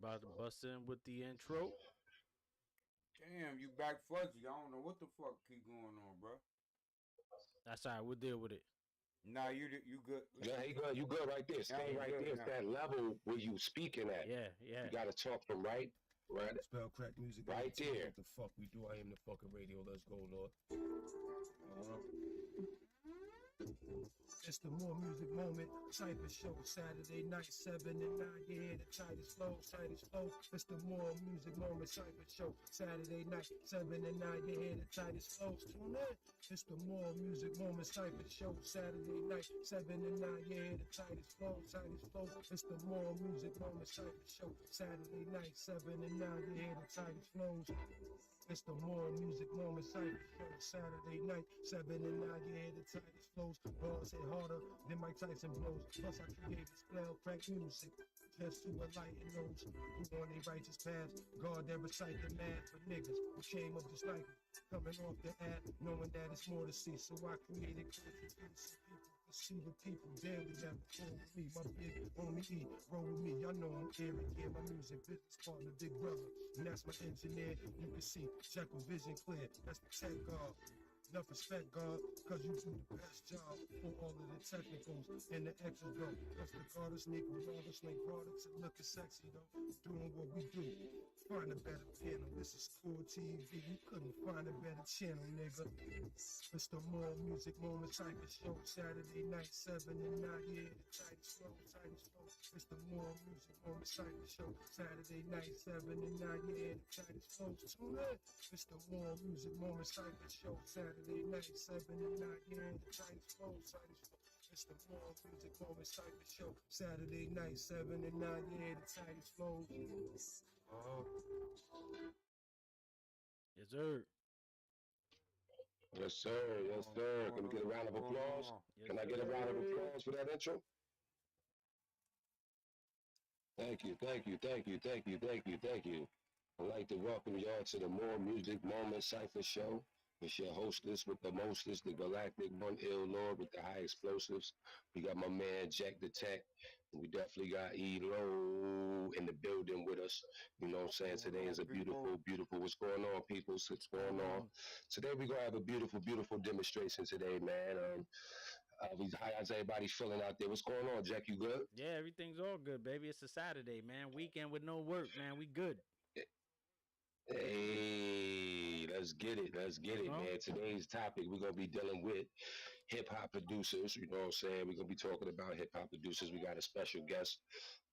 about to bust in with the intro. Damn, you back fuzzy. I don't know what the fuck keep going on, bro. That's all right. We'll deal with it. Nah, you good. Yeah, he good. You good right there. Stay right there. It's that level where you speaking at. Yeah. You gotta talk from right. Spell crack music. Right there. What the fuck we do? I am the fucking radio. Let's go, Lord. It's the More Music Moment Cypher Show, Saturday night, 7 and 9. You hear the tightest flow, tightest flow. It's the More Music Moment Cypher Show, Saturday night, 7 and 9. You hear the tightest flows. Tune in. It's the More Music Moment Cypher Show, Saturday night, 7 and 9. You hear the tightest flow, tightest flow. It's the More Music Moment Cypher Show, Saturday night, 7 and 9. You hear the tightest flows. It's the More Music Moment Cypher Show, Saturday night, 7 and 9. You hear the tightest flows. Bars hit harder than Mike Tyson blows. Plus I create this spell crack music just to enlighten those who on their righteous path. God that recite the math for niggas who came up just like me, coming off the app, knowing that it's more to see. So I created content so people can see the people daily that perform with me. My big homie E, roll with me. Y'all know I'm Eric, yeah, my music business partner, big brother, and that's my engineer. You can see Jekyll vision clear. That's protect God. Enough respect, God, cause you do the best job for all of the technicals and the extras, though. Cause regardless, nigga, regardless, make products and looking sexy, though. Doing what we do. Find a better channel. This is Cool TV. You couldn't find a better channel, nigga. It's the More Music Moment Cypher Show, Saturday night, 7 and 9. Yeah, the tightest flow, tightest flow. It's the More Music Moment Cypher Show, Saturday night, 7 and 9. Yeah, the tightest flow. Tune in. It's the More Music Moment Cypher Show, Saturday night, 7 and 9. Yeah, the tightest flow, tightest flow. It's the More Music Moment Cypher Show, Saturday night, 7 and 9. Yeah, the tightest flow. Yes, sir. Yes, sir. Yes, sir. Can we get a round of applause? Yes, Can I get a round of applause for that intro? Thank you, thank you, thank you, thank you, thank you, thank you. I'd like to welcome y'all to the More Music Moment Cypher Show. It's your hostess with the mostest, the galactic one, ill lord with the high explosives. We got my man Jack the Tech. We definitely got E-Lo in the building with us. You know what I'm saying? Today is a beautiful, beautiful, what's going on, people? What's going on? Today we're going to have a beautiful, beautiful demonstration today, man. How's everybody feeling out there? What's going on, Jack? You good? Yeah, everything's all good, baby. It's a Saturday, man. Weekend with no work, man. We good. Hey, let's get it. Let's get it, man. Today's topic, we're going to be dealing with hip-hop producers. You know what I'm saying? We're going to be talking about hip-hop producers. We got a special guest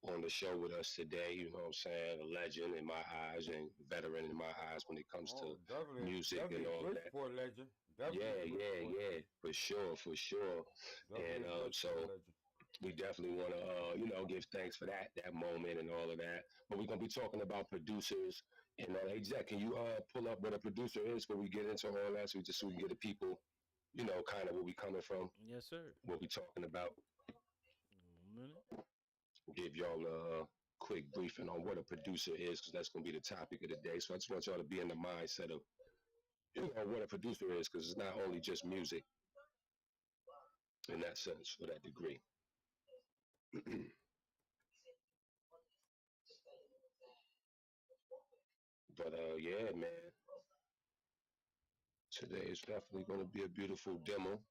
on the show with us today. You know what I'm saying? A legend in my eyes and veteran in my eyes when it comes to music and all that. Legend. Yeah. For sure. And so we definitely want to, give thanks for that moment and all of that. But we're going to be talking about producers. And hey, Jack, can you pull up what a producer is before we get into all that so we can get the people, kind of where we coming from? Yes, sir. What we talking about. A minute. Give y'all a quick briefing on what a producer is, because that's going to be the topic of the day. So I just want y'all to be in the mindset of, what a producer is, because it's not only just music in that sense, for that degree. But yeah, man. Today is definitely going to be a beautiful demo.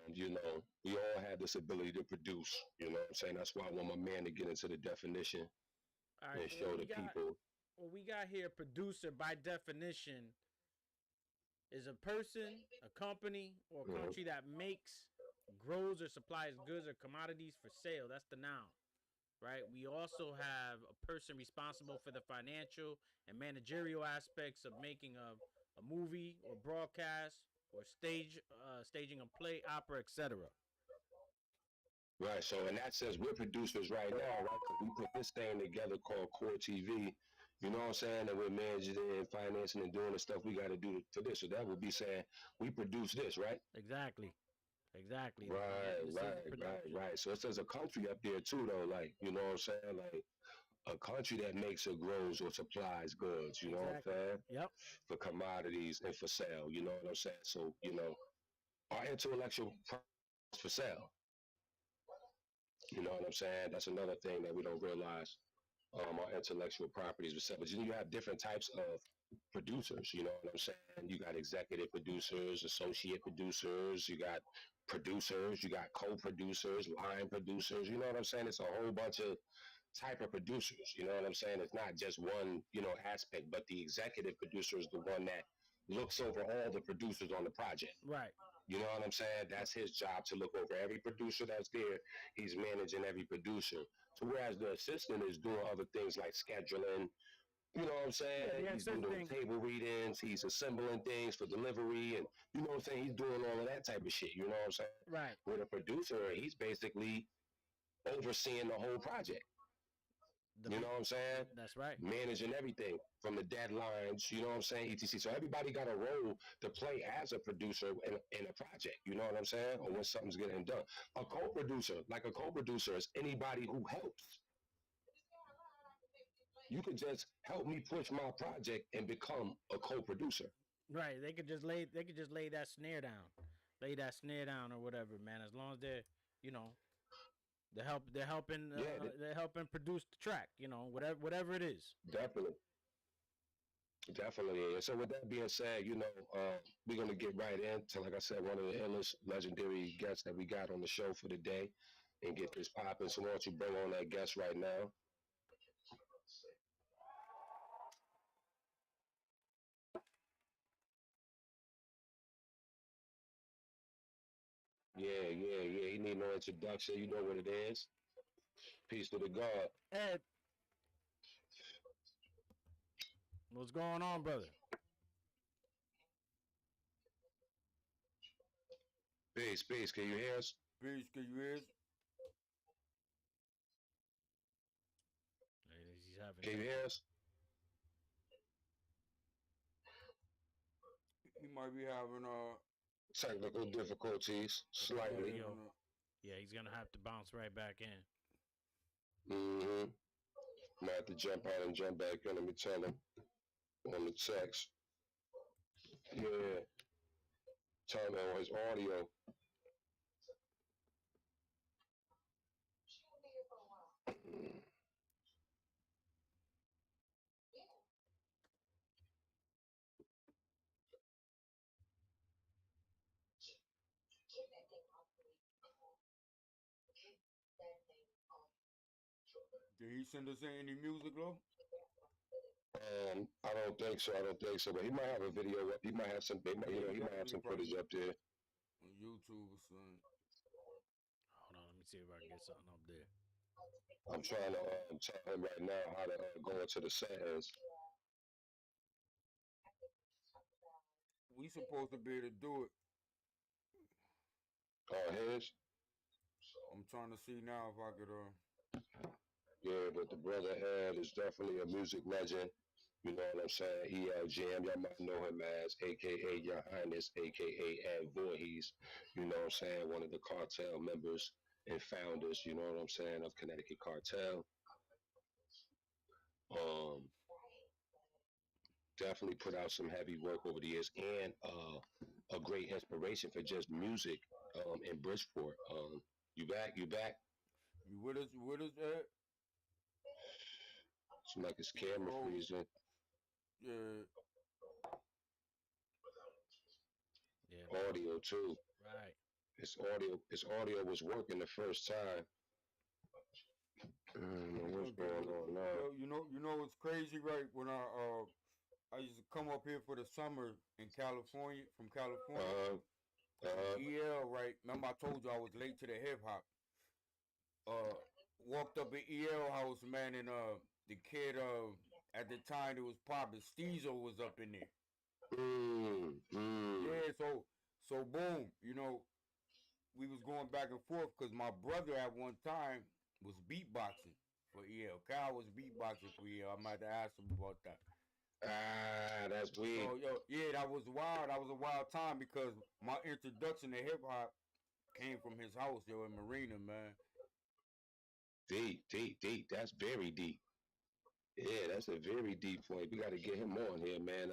We all have this ability to produce. You know what I'm saying? That's why I want my man to get into the definition and show the people. What we got here, producer by definition, is a person, a company, or a country that makes, grows, or supplies goods or commodities for sale. That's the noun. Right. We also have a person responsible for the financial and managerial aspects of making a movie or broadcast or staging a play, opera, etc. Right. So in that sense, we're producers right now, right? Because we put this thing together called Core TV. You know what I'm saying? And we're managing and financing and doing the stuff we got to do for this. So that would be saying we produce this, right? Exactly. Right. So it says a country up there too, though. Like, you know what I'm saying? Like a country that makes or grows or supplies goods. You know what I'm saying? Yep. For commodities and for sale. You know what I'm saying? So our intellectual property is for sale. You know what I'm saying? That's another thing that we don't realize. our intellectual properties, but then you have different types of producers. You know what I'm saying? You got executive producers, associate producers, you got producers, you got co-producers, line producers. You know what I'm saying? It's a whole bunch of type of producers. You know what I'm saying? It's not just one, aspect, but the executive producer is the one that looks over all the producers on the project. Right. You know what I'm saying? That's his job, to look over every producer that's there. He's managing every producer. So whereas the assistant is doing other things like scheduling, you know what I'm saying? Yeah, He's doing table readings, he's assembling things for delivery, and you know what I'm saying? He's doing all of that type of shit. You know what I'm saying? Right. With a producer, he's basically overseeing the whole project. You know what I'm saying? That's right. Managing everything from the deadlines, you know what I'm saying? etc. So everybody got a role to play as a producer in a project, you know what I'm saying? Or when something's getting done. A co-producer is anybody who helps. You could just help me push my project and become a co-producer. Right. They could just lay that snare down. Lay that snare down or whatever, man. As long as they're, they're helping produce the track, whatever it is. Definitely. And so with that being said, we're going to get right into, like I said, one of the illest legendary guests that we got on the show for the day and get this popping. So why don't you bring on that guest right now? Yeah. He need no introduction. You know what it is. Peace to the God. Ed. What's going on, brother? Peace. Can you hear us? Peace, can you hear us? Can you hear us? He might be having technical difficulties slightly. Yeah, he's gonna have to bounce right back in. Might have to jump out and jump back in. Let me tell him on the text. Yeah. Tell him on his audio. Did he send us any music though? I don't think so. But he might have a video up. He might have some. He might have some footage up there. On YouTube or something. Hold on, let me see if I can get something up there. I'm trying to tell him right now how to go into the settings. We supposed to be able to do it. His? I'm trying to see now if I could Yeah, but the brother Ed is definitely a music legend. You know what I'm saying? Jam, y'all might know him as AKA Your Highness, AKA Ed Voorhees. You know what I'm saying? One of the cartel members and founders, you know what I'm saying, of Connecticut Cartel. Definitely put out some heavy work over the years and a great inspiration for just music in Bridgeport. You back? You with us, Ed? Seems like his camera freezing. Yeah. Audio too. Right. His audio was working the first time. What's going on now? You know what's crazy, right? When I used to come up here for the summer in California, from California. EL, right? Remember I told you I was late to the hip hop. Walked up in EL house, man, and the kid at the time it was popping. Steezo was up in there. Yeah, so boom, we was going back and forth because my brother at one time was beatboxing for EL. Kyle was beatboxing for EL. I might have asked him about that. That's weird. So, that was wild. That was a wild time because my introduction to hip hop came from his house, in Marina, man. Deep. That's very deep. Yeah, that's a very deep point. We got to get him on here, man.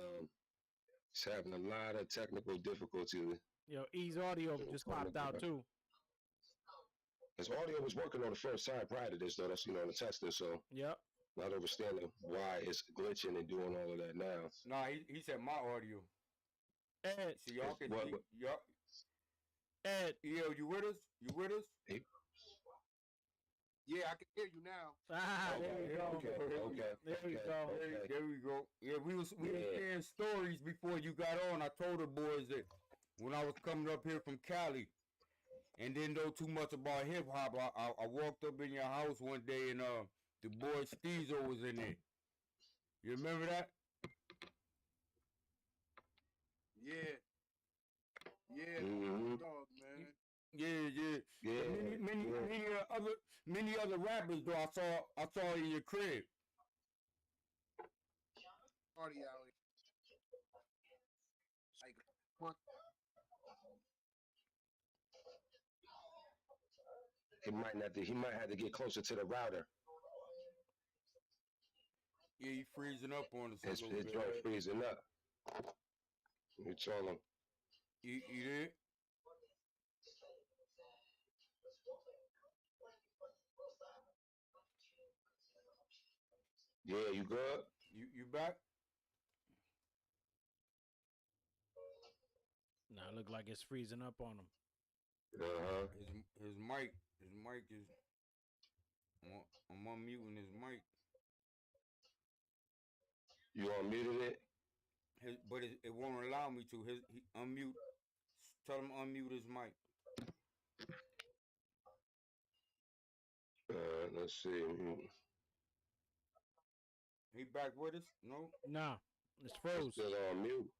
He's having a lot of technical difficulty. E's audio just popped out too. His audio was working on the first time prior to this, though. That's on the tester. So. Yep. Not understanding why it's glitching and doing all of that now. Nah, he said my audio. Ed, So y'all can What- y'all. Ed. Yo, you with us? You with us? Yeah, I can hear you now. There we go. Okay. There we go. There we go. Yeah, we was sharing stories before you got on. I told the boys that when I was coming up here from Cali and didn't know too much about hip hop, I walked up in your house one day and the boy Steezo was in there. You remember that? Yeah. Yeah, Mhm. dog, man. Yeah. Many other rappers though I saw in your crib. Party out here. Like, what? He might have to get closer to the router. Yeah, he freezing up on us. His joint freezing up. You told him. You did? Yeah, you good? You back? Now it look like it's freezing up on him. Uh-huh. His mic is. I'm unmuting his mic. You unmuted it? But it won't allow me to. He unmute. Tell him unmute his mic. Let's see. He back with us? No. Nah, it's froze. Still on mute.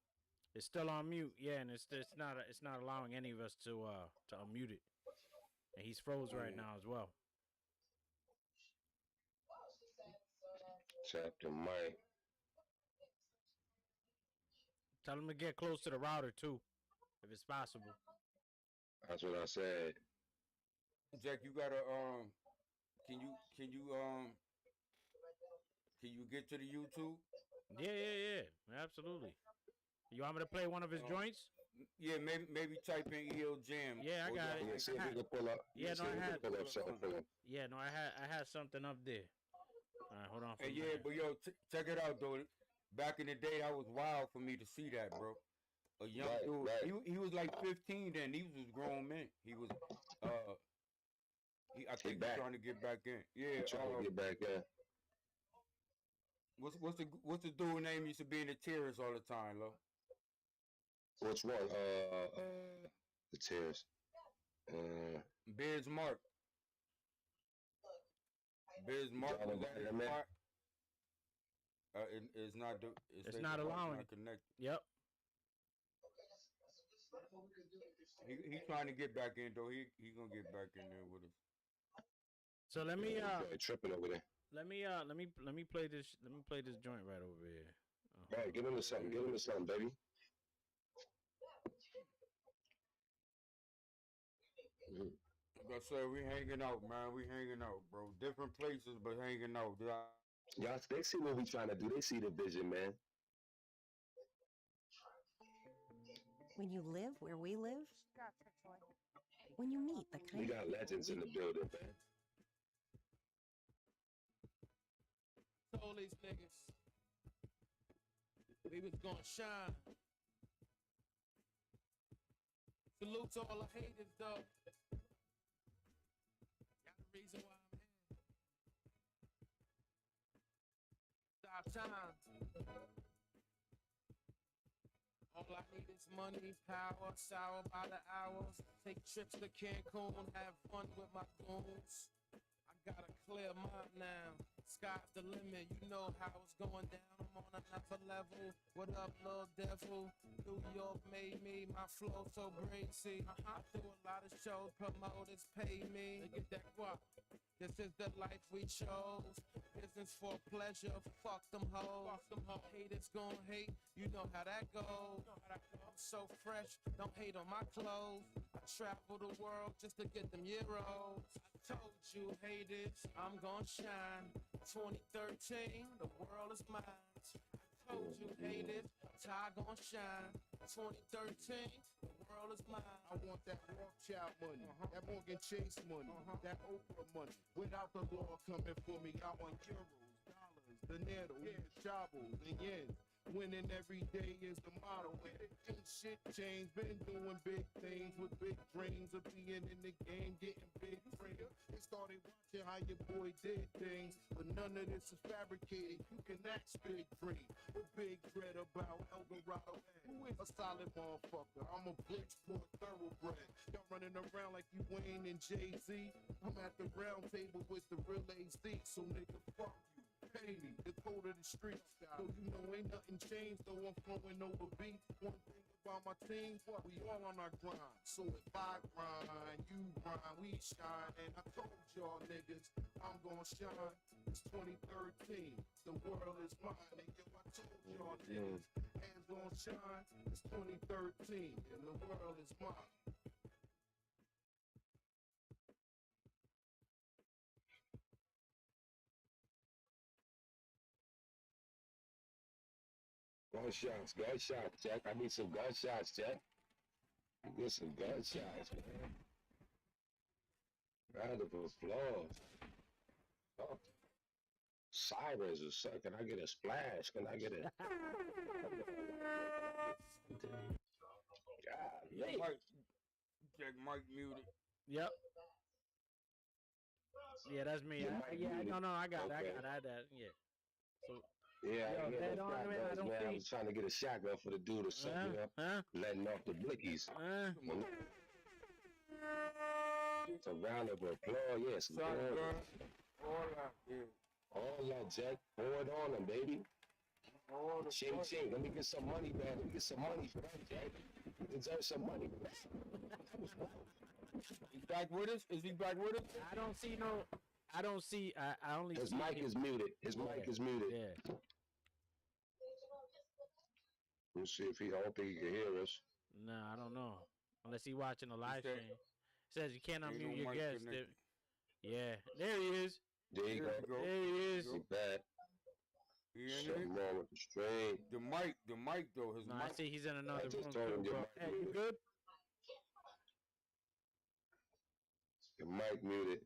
It's still on mute. Yeah, and it's not allowing any of us to unmute it. And he's froze right now as well. Tap the mic. Tell him to get close to the router too, if it's possible. That's what I said. Jack, you gotta can you get to the YouTube? Yeah. Absolutely. You want me to play one of his joints? Yeah, maybe type in EL Jam. Yeah, I got it. Yeah, see if we can pull up. Yeah, no, see if we I can had. pull up something for him. Yeah, no, I had something up there. All right, hold on. Hey, yeah, but yo, check it out though. Back in the day, that was wild for me to see that, bro. A young dude. Right. He was like 15 then. He was grown man. He was I think he's trying to get back in. Yeah, Trying to get back in. What's the dude name used to be in the tears all the time, lo? Which one? The tears. Biz Mark. Biz Mark was at his part. It's not allowing. Not connected. Yep. He's trying to get back in though. He gonna get back in there with us. So let me tripping over there. let me play this joint right over here. Right, get into something. Get into something, baby. Like I said, we hanging out, man. We hanging out, bro. Different places, but hanging out. Y'all, they see what we trying to do. They see the vision, man. When you live where we live, when you meet the kind We got legends in the building, man. All these niggas, we was gonna shine. Salute to all the haters, though. Got the reason why I'm here. Stop time. All I need is money, power, sour by the hours. Take trips to Cancun, have fun with my goons. I got a clear mind now. Sky's the limit, you know how it's going down. I'm on another level. What up, little devil? New York made me, my flow so brazy. I do a lot of shows, promoters pay me. Look at that guap. This is the life we chose. Business for pleasure, fuck them hoes. Haters gon' hate, you know how that goes. I'm so fresh, don't hate on my clothes. I travel the world just to get them euros. I told you haters, I'm gon' shine. 2013, the world is mine. I told you haters, Ty gon' shine. 2013, the world is mine. I want that Rothschild money, that Morgan Chase money, that Oprah money. Without the law coming for me, I want euros, dollars. the nettle, yeah, shovels and yens. Winning every day is the motto. Ain't shit changed, been doing big things with big dreams of being in the game, getting big dreams. They started watching how your boy did things, but none of this is fabricated. You can act big dream. What big dread about El Dorado? Who is a solid motherfucker? I'm a Bridgeport thoroughbred. Y'all running around like you Wayne and Jay-Z. I'm at the round table with the real AZ, so nigga, fuck you. Pay me, the code of the streets. So you know ain't nothing changed, though I'm flowing over beats. One thing about my team, what we all on our grind. So if I grind, you grind, we shine. And I told y'all niggas, I'm gonna shine. It's 2013, the world is mine. And yo, I told y'all niggas, hands gonna shine. It's 2013, and the world is mine. Gunshots, Jack. I need some gunshots, Jack. Get some gunshots, man. Round of applause. Oh. Sirens or something. Can I get a splash? Can I get a... Yeah, Mike. Check Mike muted. Yep. Yeah, that's me. No, I got Okay. that. Yeah. So. Yeah, Yo, I get that that on, man, I shotguns, don't man. I think- was trying to get a shotgun for the dude or something, you know? Letting off the blickies. It's a round of applause, yes. Shotgun. All that, yeah. All that, Jack. Pour it on them, baby. All the Ching, ching. Let me get some money, man. Let me get some money for that, Jack. You deserve some money for that. He's back with us? Is he back with us? I don't see. I only. His see mic him. is muted. His mic is muted. Yeah. Let's see if he. I don't think he can hear us. No, I don't know. Unless he watching the live said- stream. Says you can't Ain't no unmute your mic guest. connected. Yeah, there he is. There you go. There he is. He back. He in Something there? wrong with the stream. The mic though, his No, I mic. see he's in another I just room. told him too, your bro. mic Hey, you muted. good? Your mic muted.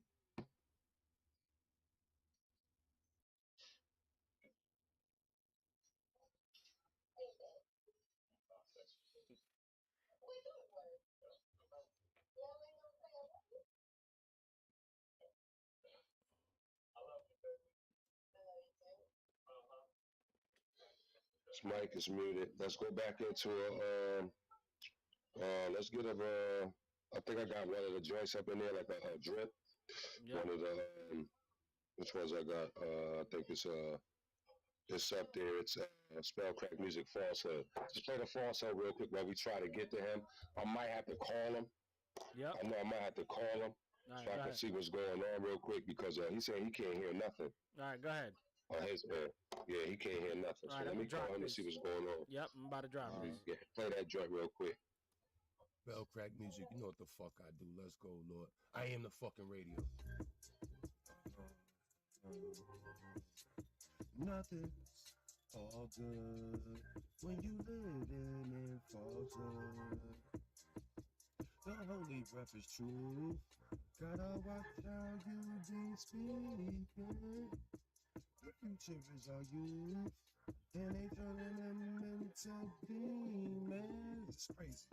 His mic is muted. Let's go back into let's get I think I got one of the joints up in there, like a drip. Yep. One of the, which ones I got? I think it's up there. It's Spell Crack Music Falsehood. Just play the falsehood real quick while we try to get to him. I might have to call him. Yep. I know I might have to call him All right, so I go can ahead. see what's going on real quick because he said he can't hear nothing All right, go ahead. on his end. Yeah, he can't hear nothing. All So right, let I'm me gonna call drop him and this. see what's going on. Yep, I'm about to drop this. Yeah, play that joint real quick. Bell crack music, you know what the fuck I do. Let's go, Lord. I am the fucking radio. Nothing's all good when you living in falsehood. The holy breath is true. Gotta watch how you be speaking. The future is our youth, and they turning them into demons. It's crazy.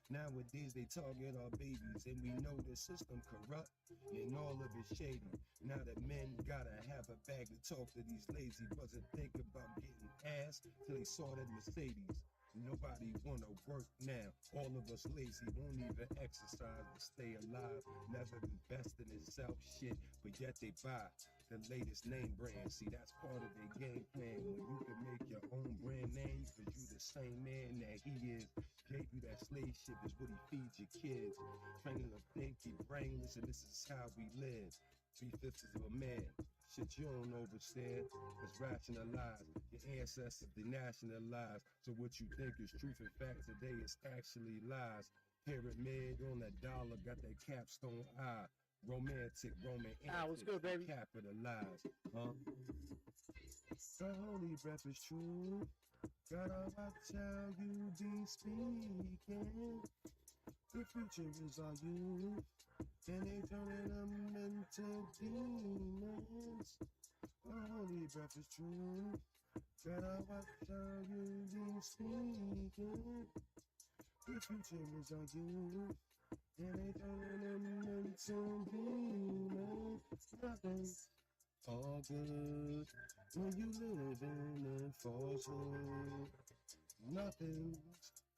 Nowadays they target our babies, and we know the system corrupt and all of it shady. Now that men gotta have a bag to talk to these lazy wasn't think about getting ass till they saw that Mercedes. Nobody wanna work now. All of us lazy, won't even exercise to stay alive. Never invested in self shit, but yet they buy the latest name brand. See, that's part of their game plan. When you can make your own brand name, cause you the same man that he is. Gave you that slave shit is what he feeds your kids. Training them think he brainless, and this is how we live. 3/5 of a man. Shit you don't understand is rationalized. Your ancestors denationalized. So what you think is truth and fact today is actually lies. Pyramid on that dollar got that capstone eye. Romantic Roman what's good, baby? Capitalized. Huh? The holy breath is true. Gotta watch how you be speaking. The future is our youth, and they turning them into demons. The holy breath is true. Gotta watch how you be speaking. The future is on you. And they turn them into demons. Nothing's all good when you live in a falsehood. Nothing's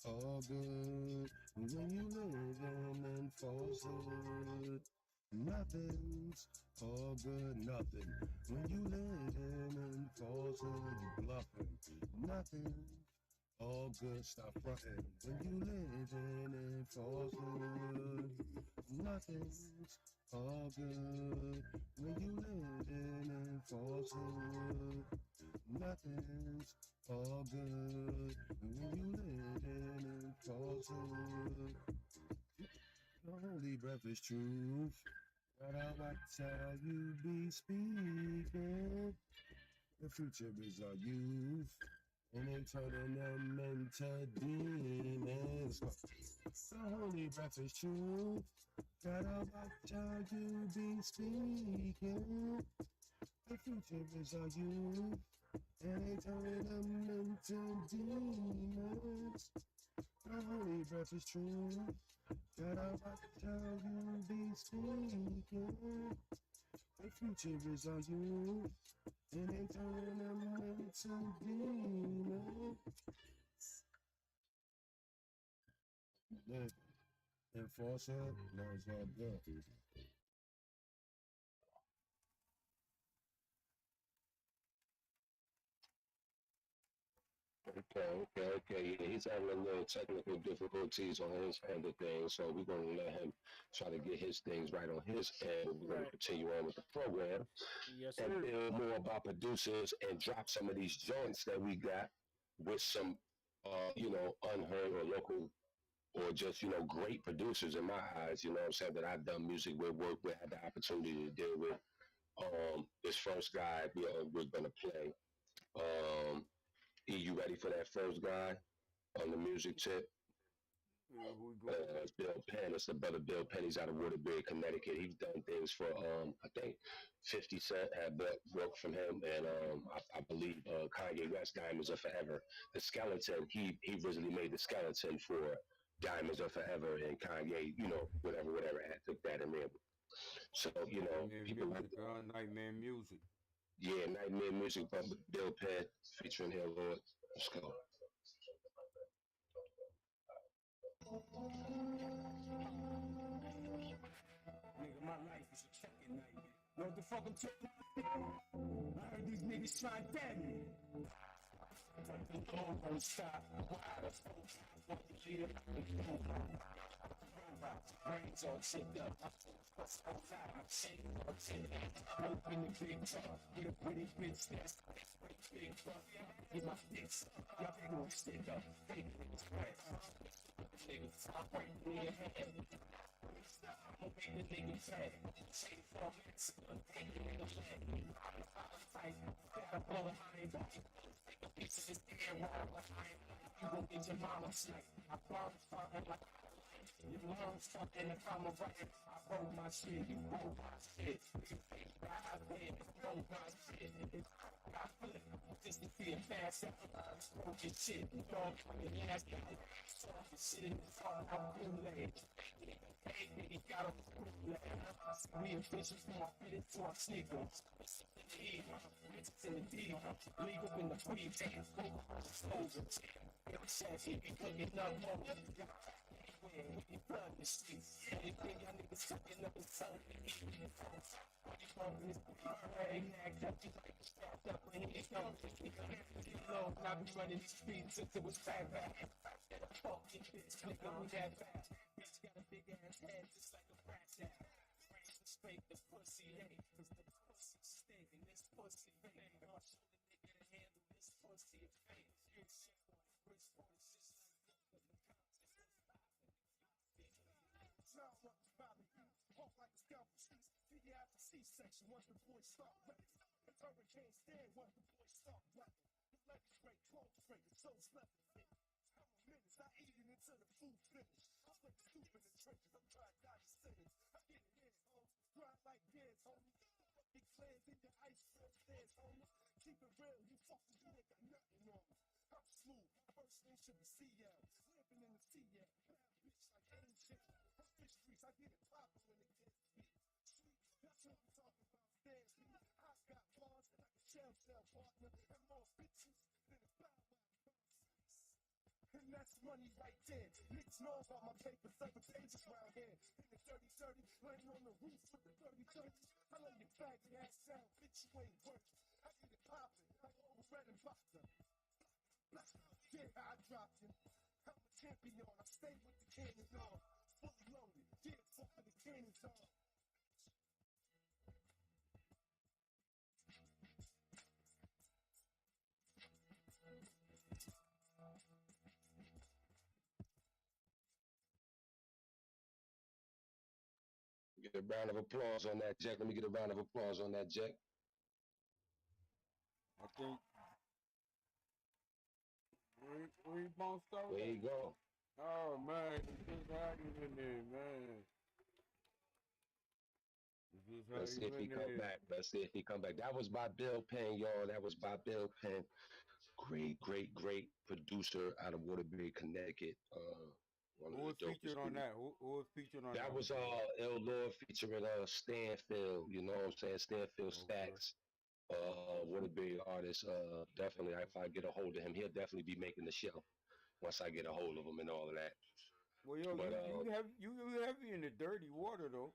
all good when you live in falsehood. Nothing's all good, nothing. When you live in falsehood, you bluffing. Nothing's all good, stop fronting. When you live in falsehood, nothing's all good. When you live in falsehood, nothing's all good. When you live in falsehood, the holy breath is truth. Gotta watch how you be speaking. The future is our youth. And they turning them into demons. The holy breath is truth. Gotta watch how you be speaking. The future is our youth. And they turning them into demons. The holy breath is truth. Gotta watch how you be speaking. The future is our youth. And they turn them into demons. Enforcer knows all good. Okay. Yeah, he's having a little technical difficulties on his end of things, so we're gonna let him try to get his things right on his end. We're gonna continue on with the program Yes, and sir. build more about producers and drop some of these joints that we got with some, unheard or local or just, great producers in my eyes, you know what I'm saying, that I've done music with, work with, had the opportunity to deal with. This first guy we're gonna play. E, you ready for that first guy on the music tip? Who we going? It's Bill Penn. It's the brother Bill Penn. He's out of Waterbury, Connecticut. He's done things for I think 50 Cent had work from him, and I believe Kanye West, Diamonds Are Forever. The Skeleton, he originally made the skeleton for Diamonds Are Forever, and Kanye, whatever had took that in there. So Nightmare people like music, Nightmare music. yeah, Nightmare Music, but Bill Penn featuring here, Lord. Let's go. Nigga, my life is a fucking nightmare. Know what the fuck I'm talking about? I heard these niggas try to dead me. The goal won't stop. Brains all chipped up. Open the big talk. Get a pretty bitch that's big fuck. Get my dicks. Y'all gonna stick up. Big niggas wet. Niggas talk right in your head. I'm making the nigga fat. Say for minutes. Take the nigga fat. Tight. Gotta blow it how they back. Take a piece of this damn wall. You gon' get your mama smacked. I burn fucking like you learn something if I'm a writer. I roll my shit, you roll my shit. You fake ride head, roll my shit. If I flip, just to be a fast roll your shit. Dog, your ass got it. Talk your shit in the car, I'm Kool-Aid. Hey, nigga, got a Kool-Aid. We officials from my fitted to our sneakers. It's in the deal. Legal in the free dance. Over. Yo, chef, he be cooking up more. You blood the streets. Anything y'all niggas cooking up is so you bumping this big nagged up, you like strapped up when he comes. You know, I be running these streets since it was back. Fuck you, bitch, nigga, we that fast. Bitch got a big ass head just like a rat down. Brains to scrape the pussy, hey, cause the pussy stink and this pussy fake. I'll show the nigga to handle this pussy and fake. You shit, rich boys just like walk like a scalpel sheets. Figure out the C-section once the boys start rapping. The hurricane stand once the boys start rapping. The legs straight, clothes straight, the soul's left to fit. I'm a menace, I eat it until the food finish. I'm like soup in the trenches, I'm trying to die the sentence. I get it in, homie. Grind like this, homie. Big lands in your ice floor stands, homie. Keep it real, you fuckers, you ain't got nothing on me. I'm smooth, first name should be CL. Living in the CL, bad bitch like ancient. From fish streets, I get it poppin' when it gets sweet. Sweet, that's what I'm talking about. Stand me, I got bars like a shell partner, and more bitches than a bow wow. And that's money right there. Niggas know about my paper, 7 pages round here. In the 30-30, laying on the roof with the 30-30s. I lay your faggot ass down, bitch, you ain't worth it. I get it poppin' like over red and vodka. Yeah, I dropped it. I'm a champion, I stay with the cannons on. Fully loaded, yeah, fuck with the cannons on. Get a round of applause on that, Jack. Let me get a round of applause on that, Jack. I think where you gonna start? There you go. Oh man, it's just how you in there, man. It's just how Let's see you if he in come there. back. Let's see if he come back. That was by Bill Penn, y'all. That was by Bill Penn. Great, great, great producer out of Waterbury, Connecticut. One Who of was the dopest featured on people. that? Who was featured on that? That was Ill Lord featuring Stanfield. You know what I'm saying? Stanfield Stacks. Waterbury artist. Definitely, if I get a hold of him, he'll definitely be making the show once I get a hold of him and all of that. Well, yo, But, you heavy in the dirty water though.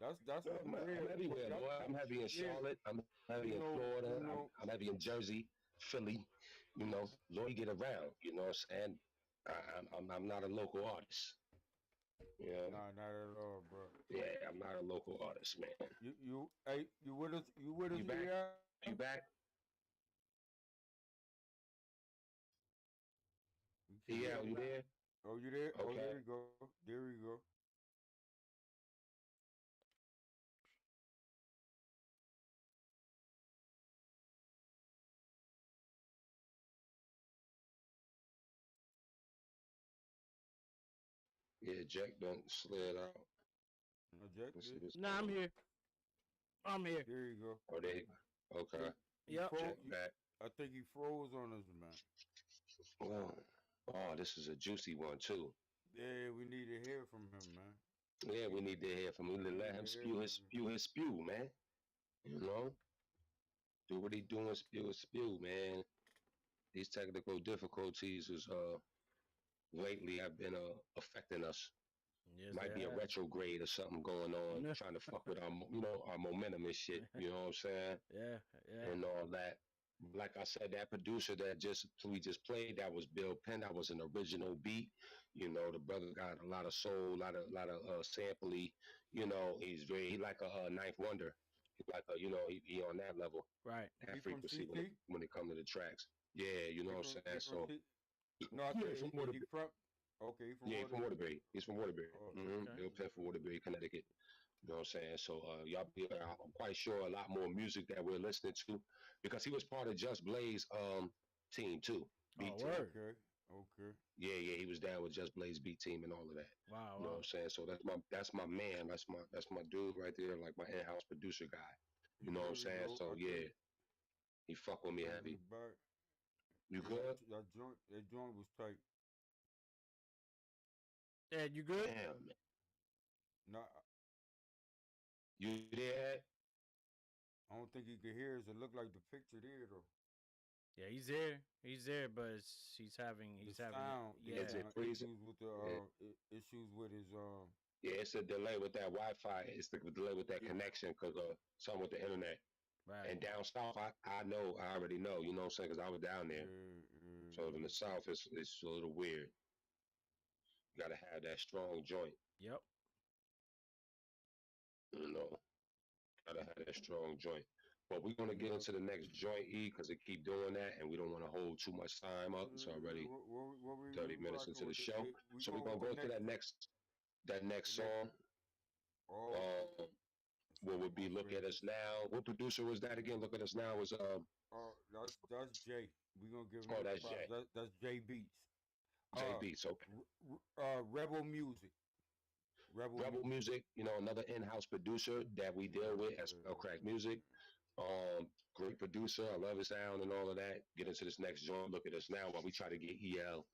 That's what I'm, the real. I'm everywhere, that- boy. I'm heavy in Charlotte. I'm heavy in Florida. I'm heavy in Jersey, Philly. You know, Lord, get around. You know what I'm saying? I'm not a local artist. Yeah. Nah, not at all, bro. Yeah, I'm not a local artist, man. You with us? You with us? You back? Yeah? You back? Yeah, you there? Oh, you there? Okay. Oh, there you go. There we go. Yeah, Jack done slid out. No, Jack Let's see did. this. Nah, I'm here. I'm here. There you go. Oh, there you go. Okay. Yep. Jack back. I think he froze on us, man. Oh, this is a juicy one too. Yeah, we need to hear from him, man. Yeah, we need to hear from him. Let him spew his spew, man. You know, do what he doing, spew his spew, man. These technical difficulties is lately have been affecting us. Yes, Might be a retrograde or something going on, trying to fuck with our momentum and shit. You know what I'm saying? Yeah. And all that. Like I said, that producer that we just played, that was Bill Penn. That was an original beat. You know, the brother got a lot of soul, a lot of sampley. You know, he like a ninth wonder. He like he on that level, Right. that He frequency from when it comes to the tracks. Yeah, you know what I'm saying. So no, I yeah, think from Waterbury. Okay, From Waterbury. He's from Waterbury. Oh, okay. Bill Penn from Waterbury, Connecticut. You know what I'm saying? So I'm quite sure a lot more music that we're listening to, because he was part of Just Blaze team too. Beat team. Okay. Yeah, he was down with Just Blaze beat team and all of that. Wow. You know what I'm saying? So that's my man. That's my dude right there, like my in-house producer guy. You know what I'm saying? So yeah, he fuck with me heavy. You good? That joint was tight. Yeah, you good? Damn, man. Nah, You there? I don't think he could hear us. It looked like the picture there though. Yeah, he's there, but he's having sound. yeah. Issues with the issues with his Yeah, it's a delay with that Wi-Fi. It's the delay with that connection, because something with the internet. Right. And down south, I already know. You know what I'm saying? Because I was down there. So in the south, it's a little weird. You gotta have that strong joint. Yep. You know, gotta have that strong joint. But we're gonna get into the next joint, because they keep doing that, and we don't want to hold too much time up. It's already 30 minutes into the show, so we're gonna go to that next song. What would be "Look at Us Now"? What producer was that again? "Look at Us Now" was that's Jay. We gonna give him. Oh, that's Jay. That's Jay Beats. Jay Beats, okay. Rebel Music. Rebel Music, you know, another in-house producer that we deal with at Spellcrack Music. Great producer. I love his sound and all of that. Get into this next joint. Look at us now while we try to get EL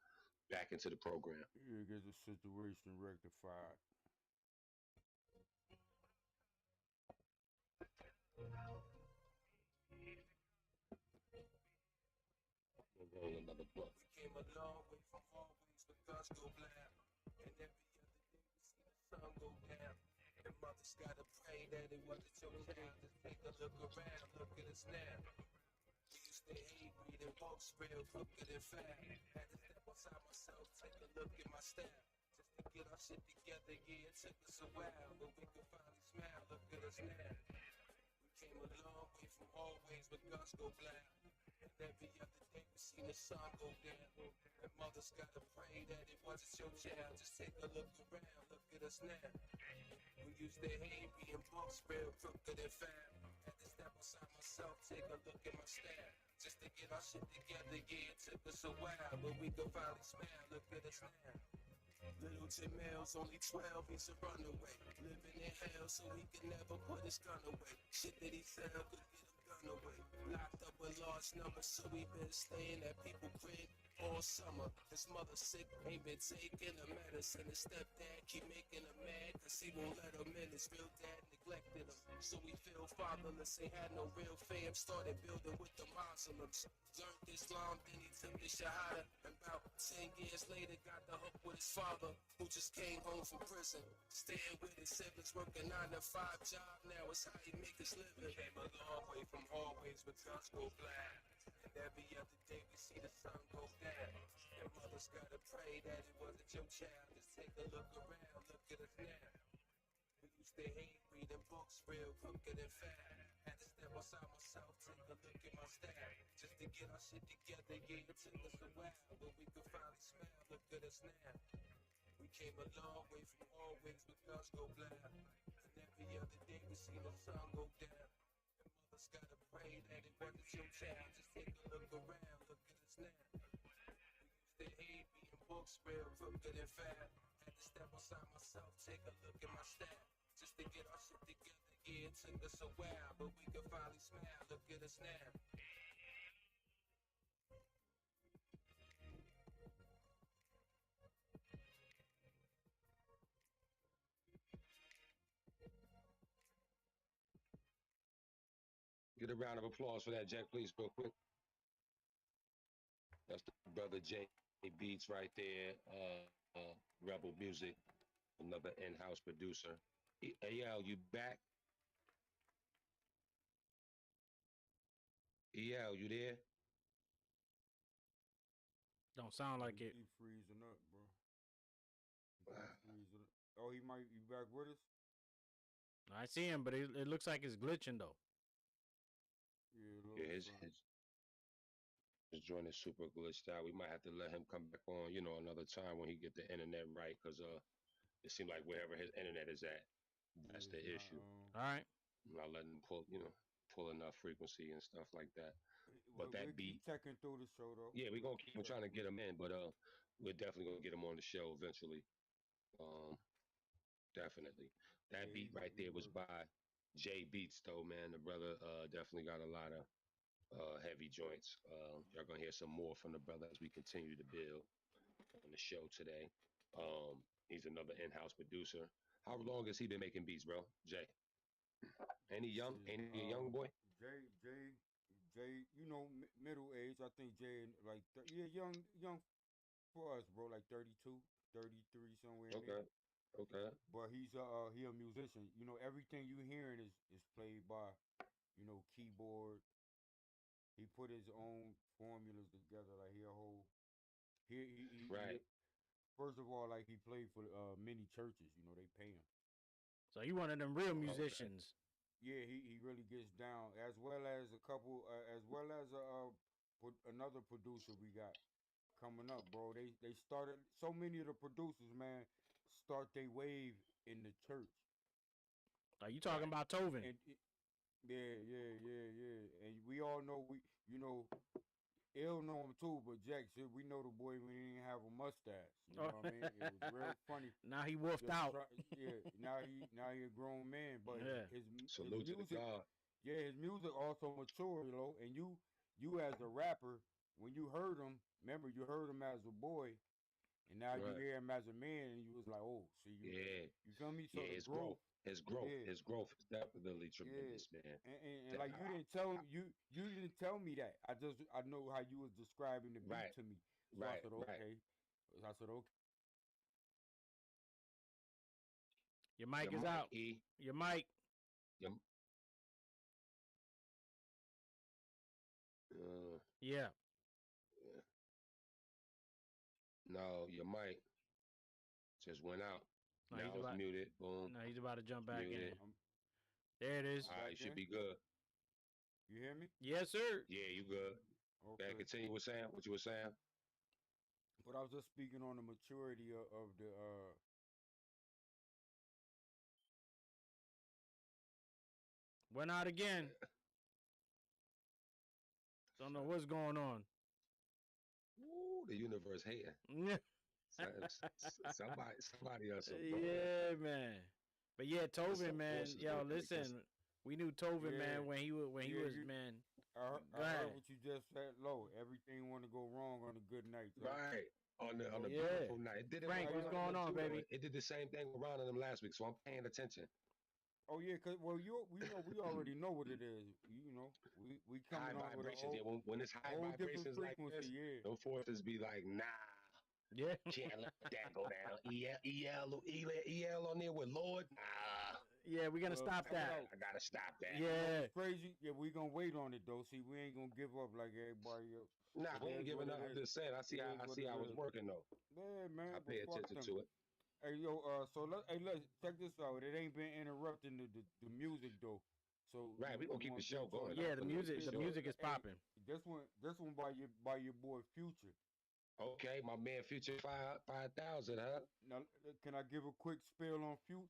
back into the program. Yeah, get the situation rectified. We'll roll another blunt. We came a long way from hallways with guns go blam. And every other day we see the sun go down. And mothers gotta pray that it wasn't your child. Just take a look around, look at us now. We used to hate reading books real crooked and fat. Had to step outside myself, take a look at my style. Just to get our shit together, yeah, it took us a while. But we could finally smile, look at us now. We came a long way from hallways with guns go blam. And every other day we see the sun go down. And mothers gotta pray that it wasn't your child. Just take a look around, look at us now. We used to hate reading books real crooked and fat. Had to step aside myself, take a look at my style. Just to get our shit together, yeah, it took us a while. But we could finally smile, look at us now. Little Tim Mills, only 12, he's a runaway. Living in hell, so he could never put his gun away. Shit that he sell could get him gun away. Locked up with large numbers, so he been staying at people crib all summer. His mother sick, ain't been taking her medicine. His stepdad keep making him mad, cause he won't let him in. His real dad neglected him, so he feel fatherless. Ain't had no real fam, started building with the Muslims. Learned Islam, then he took the Shahada. And about 10 years later, got the hook with his father, who just came home from prison. Staying with his siblings, working 9 to 5 job, now it's how he make his living. Came a long way from hallways with guns go black. And every other day we see the sun go down. And mothers gotta pray that it wasn't your child. Just take a look around, look at us now. We used to hate reading books real crooked and fat. Had to step outside myself, take a look at my style. Just to get our shit together, yeah, it took us a while. But we could finally smile, look at us now. We came a long way from hallways with guns go black. And every other day we see the sun go down. And mothers gotta pray that it wasn't your child. Just take a look around, look at us now. We used to hate reading books real crooked and fat. Had to step outside myself, take a look at my style. Just to get our shit together, yeah, it took us a while. But we could finally smile, look at us now. Get a round of applause for that, Jack, please, real quick. That's the brother J Beats right there. Rebel Music, another in-house producer. EL, you back? EL, you there? Don't sound like it. He freezing up, bro. Freezing up. Oh, he might be back with us? I see him, but it looks like it's glitching though. Yeah, his joint is super glitched out. We might have to let him come back on, another time when he get the internet right, because it seemed like wherever his internet is at, that's the issue. All right. I'm not letting him pull enough frequency and stuff like that. But that beat, keep checking through the show though. Yeah, we're gonna keep trying to get him in, but we're definitely gonna get him on the show eventually. Definitely. That beat right there was by J Beats though, man. The brother definitely got a lot of heavy joints. Y'all gonna hear some more from the brother as we continue to build on the show today. He's another in-house producer. How long has he been making beats, bro? Jay? Any young boy? Jay, middle age. I think Jay like young for us, bro. Like 32, 33 somewhere. Okay. But he a musician. Everything you hearing is played by, keyboard. He put his own formulas together. Like he right. First of all, like he played for many churches. They pay him. So you one of them real musicians. Yeah, he really gets down, as well as a couple, as well as another producer we got coming up, bro. They started, so many of the producers, man, start their wave in the church. Are you talking about Tovin? Yeah. And we all know Ill know him too, but Jack said we know the boy when he didn't have a mustache. You know what I mean? It was real funny. Now he wolfed out. Now he a grown man, but his salute music, to God. Yeah, his music also mature, and you as a rapper, when you heard him, remember you heard him as a boy, and now you Right. hear him as a man, and you was like, oh, see Yeah. you feel me? So Yeah, the his growth, growth. His growth. yeah, His growth is definitely yeah, tremendous, man. and like you didn't tell me that. I know how you was describing the beat Right. to me, so I Right. said Right. okay, I said okay. Your mic Your is mic, out. E. Your mic. Your, uh, Yeah. yeah. No, your mic just went out. No, he's Now it's about. muted. Boom. No, he's about to jump back in. Muted. There it is. I'm All right, back you should in. be good. You hear me? Yes, sir. Yeah, you good. Okay. Continue with Sam. What you were saying? But I was just speaking on the maturity of the Went out again. Don't know what's going on. Ooh, the universe hating. Somebody else some dog. Yeah, man. But yeah, There's Tovin, some man. forces Yo, working against listen, we knew Tovin, Yeah. man, when he was Yeah, man. I Go ahead. heard what you just said, low. Everything want to go wrong on a good night. Right. On a Yeah. beautiful night. It did it Frank, with what's Ron going on, too, though. baby? It did the same thing with Ron and them last week, so I'm paying attention. Oh yeah, cause well we already know what it is. We High coming on with a vibrations. Yeah, when it's high whole different vibrations like frequency. this, Yeah. those forces be like, nah, Yeah. can't let that go down. EL on there with Lord. Nah, Yeah, we're gonna Well, stop check it that. out. I gotta stop that. Yeah. It's crazy. Yeah, we gonna wait on it though. See, we ain't gonna give up like everybody else. Nah, It I ain't is what giving up. it I'm is. just saying. I see It how is what it's is. working though. Yeah, man. I But pay fuck attention them. to it. Hey yo, so let's check this out. It ain't been interrupting the music though. So Right, we gonna keep the show going. Yeah, the For music sure. is popping. This one by your boy Future. Okay, my man Future 5,000, huh? Now, can I give a quick spill on Future?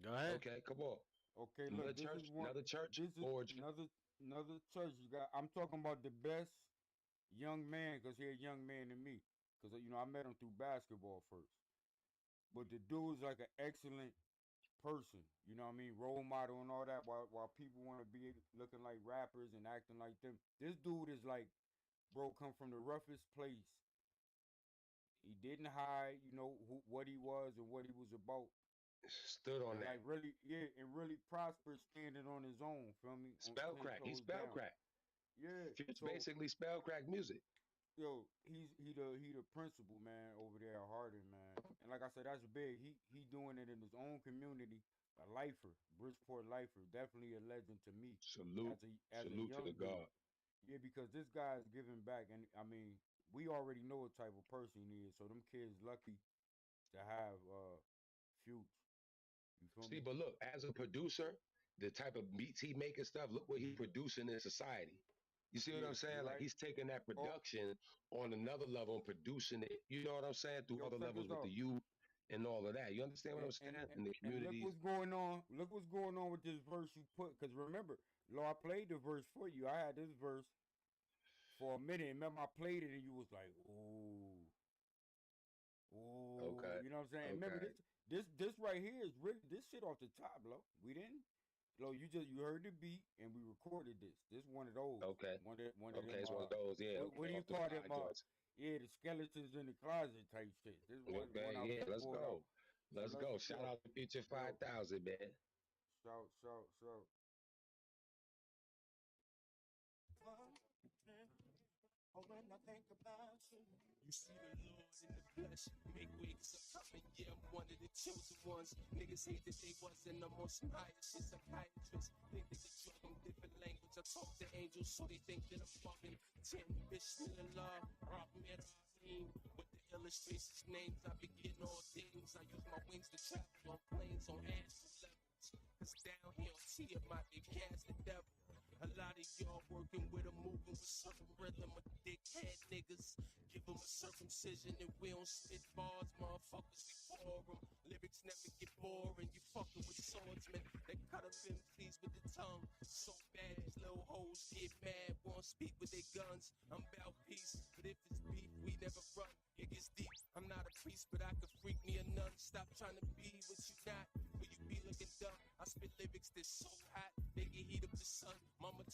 Go ahead. Okay, come on. Okay, look, this is one. Another church This is origin. another church. You got. I'm talking about the best young man, cause he a young man to me. Cause I met him through basketball first. But the dude is like an excellent person. You know what I mean? Role model and all that. While people want to be looking like rappers and acting like them, this dude is like, bro, come from the roughest place. He didn't hide, what he was and what he was about. Stood on And that. like really, yeah, and really prospered standing on his own. Feel me? Spell crack. He spell crack. Yeah. It's So basically spell crack music. yo, he the principal man over there at Hardin, man. And like I said, that's big. He doing it in his own community. A lifer, Bridgeport lifer, definitely a legend to me. Salute. As a Salute to young the dude. God. Yeah, because this guy is giving back, and I mean, we already know what type of person he is. So them kids lucky to have Future. You feel See, me? but look, as a producer, the type of beats he making stuff, look what he producing in society. You see what I'm saying? Like right. he's taking that production on another level and producing it, you know what I'm saying, through other levels with the youth and all of that. You understand what I'm saying? In the And communities. look what's going on. Look what's going on with this verse you put. Because remember, I played the verse for you. I had this verse for a minute. Remember, I played it and you was like, ooh. Okay. You know what I'm saying? Okay. Remember, this right here is really, this shit off the top, Lo. We didn't. Lo, you heard the beat and we recorded this. This one of those. Okay. One of Okay, them, it's one of those, yeah. What do you call them? Yeah, the skeletons in the closet type shit. This one I yeah, let's go. out. Let's go. Shout out to Future 5,000, man. Shout. When I think about you, you see the Lord in the flesh. Make wigs are coming, yeah, I'm one of the chosen ones. Niggas hate that they wasn't no more some higher shit. Psychiatrists think they could drug them different language. I talk to angels, so they think that I'm fucking 10 Bismillah, Rahman Rahim. With the illustrations, names, I be getting all things. I use my wings to travel on planes, on astral levels. Cause down here on Tiamat, they cast the devil. A lot of y'all working with a moving with certain rhythm of dickhead niggas. Give them a circumcision and we don't spit bars, motherfuckers, we pour them. Lyrics never get boring, you fucking with swordsmen. They cut up in please with the tongue. So bad these little hoes get mad, won't speak with their guns. I'm about peace, but if it's beef, we never run. It gets deep, I'm not a priest, but I could freak me a nun. Stop trying to be what you not, or you be looking dumb. I spit lyrics that's so hot, they can heat up the sun.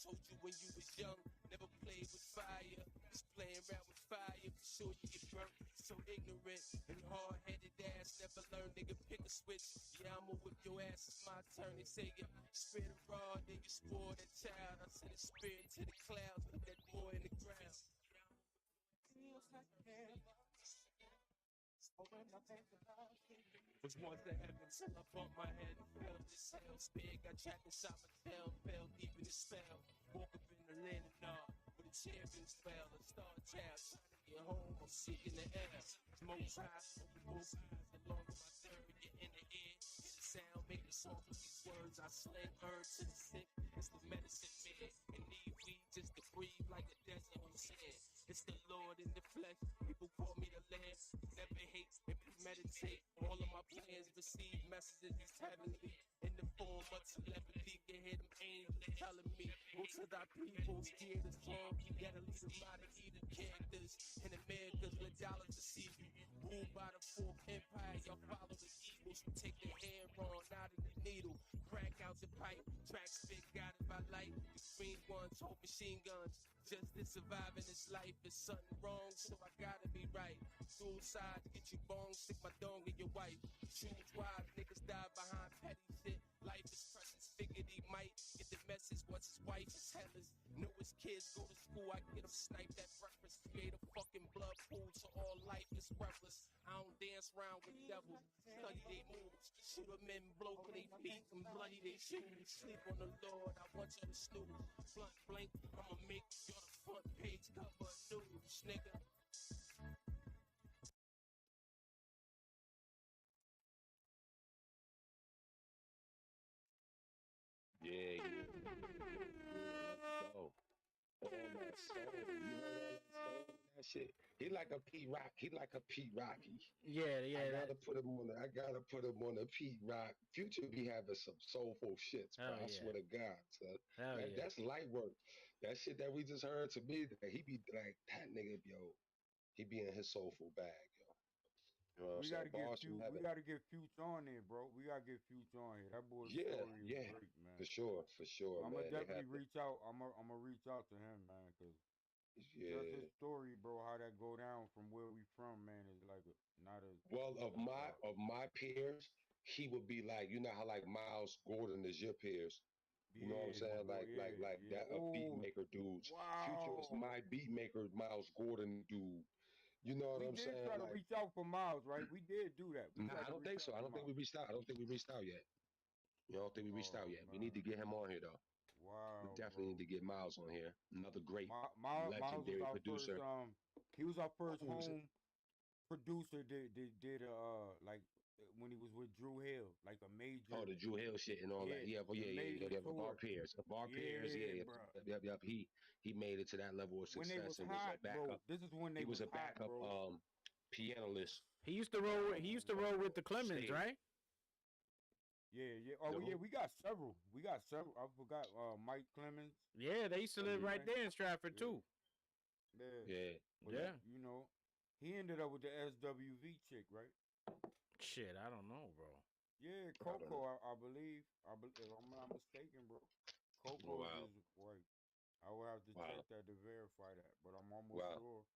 told you when you was young, never played with fire. Just playing around with fire, for sure you get burnt. So ignorant and hard-headed ass, never learn, nigga, pick a switch. Yeah, I'ma whip your ass, it's my turn. They say you spit it raw, then you spoil that child. I send a spirit to the clouds, put that boy in the ground. Feels like hell. Was once the heaven till I bumped my head and fell. This hell spear got trapped inside my tail, fell deep in the spell. Woke up in the land of Nod, where the champions fell. A star child trying to get home, I'm sick in the air. Smoke high, open both eyes, along with my third, get in the ear. Hear the sound, make the song with these words. I sling herbs to the sick, it's the medicine man. And need weed just to breathe like a desert on sand. It's the Lord in the flesh, people call me the Lamb. Never hate and premeditate. All of my plans receive messages that's heavenly. In the form of telepathy, you hear them angels telling me, go to thy people, steer this wrong. You gotta lead them out of either characters. In America's let dollars deceive you. Ruled by the fourth empire, y'all follow the eagles. Take their hair on out of the needle. Crack out the pipe, track spit, got it by light. The green ones hold machine guns. Just to survive in this life is something wrong, so I gotta be right. Suicide, get you bone, stick my dong in your wife. Choose wise, niggas die behind petty shit. Life is precious, figured he might get the message once his wife is hellish. Know his kids go to school, I get them sniped at breakfast. Create a fucking blood pool, so all life is worthless. I don't dance around with devils, study they moves. Shoot them in, blow for they feet, and bloody they shoes. Sleep on the Lord, I want you to snooze. Blunt blank, I'ma make you the front page cover of news, nigga. Yeah. So, all that soul, you heard all that soul, that shit. He like a Pete Rock. He like a Pete Rocky. Yeah. I gotta put him on. I gotta put him on a Pete Rock. Future be having some soulful shits, bro. I swear to God, son. That's light work. That shit that we just heard, to me, that he be like that nigga, yo. He be in his soulful bag, yo. You know what I'm saying? We gotta get Future on there, bro. We gotta get Future on here. That boy's story is great, man. For sure, I'm man. gonna definitely reach out. I'm gonna reach out to him, man, because just his story, bro. How that go down from where we from, man, is like not a. Well, of my peers, he would be like, you know how like Miles Gordon is your peers. You know what I'm saying? Like that a beat maker dudes. Wow. Future is my beat maker, Miles Gordon dude. You know what I'm saying? We did try to reach out for Miles, right? We did do that. I don't think so. I don't think we reached out. I don't think we reached out yet. I don't think we reached out yet. We need to get him on here though. Wow. We definitely need to get Miles on here. Another great Miles legendary was producer. He was our first home producer. Did like when he was with Drew Hill, like a major. Oh, the Drew Hill shit and all that. Yeah. Bar Pairs. Yep. He made it to that level of success and was a backup. Bro, this is when he was a backup pianist. He used to roll with the Clemens, right? Yeah. Oh, yeah, we got several. I forgot Mike Clemens. Yeah, they used to live right there in Stratford too. Yeah. You know, he ended up with the SWV chick, right? Shit, I don't know, bro. Yeah, Coco, I believe. If I'm not mistaken, bro. Coco is white. I will have to check that to verify that, but I'm almost sure.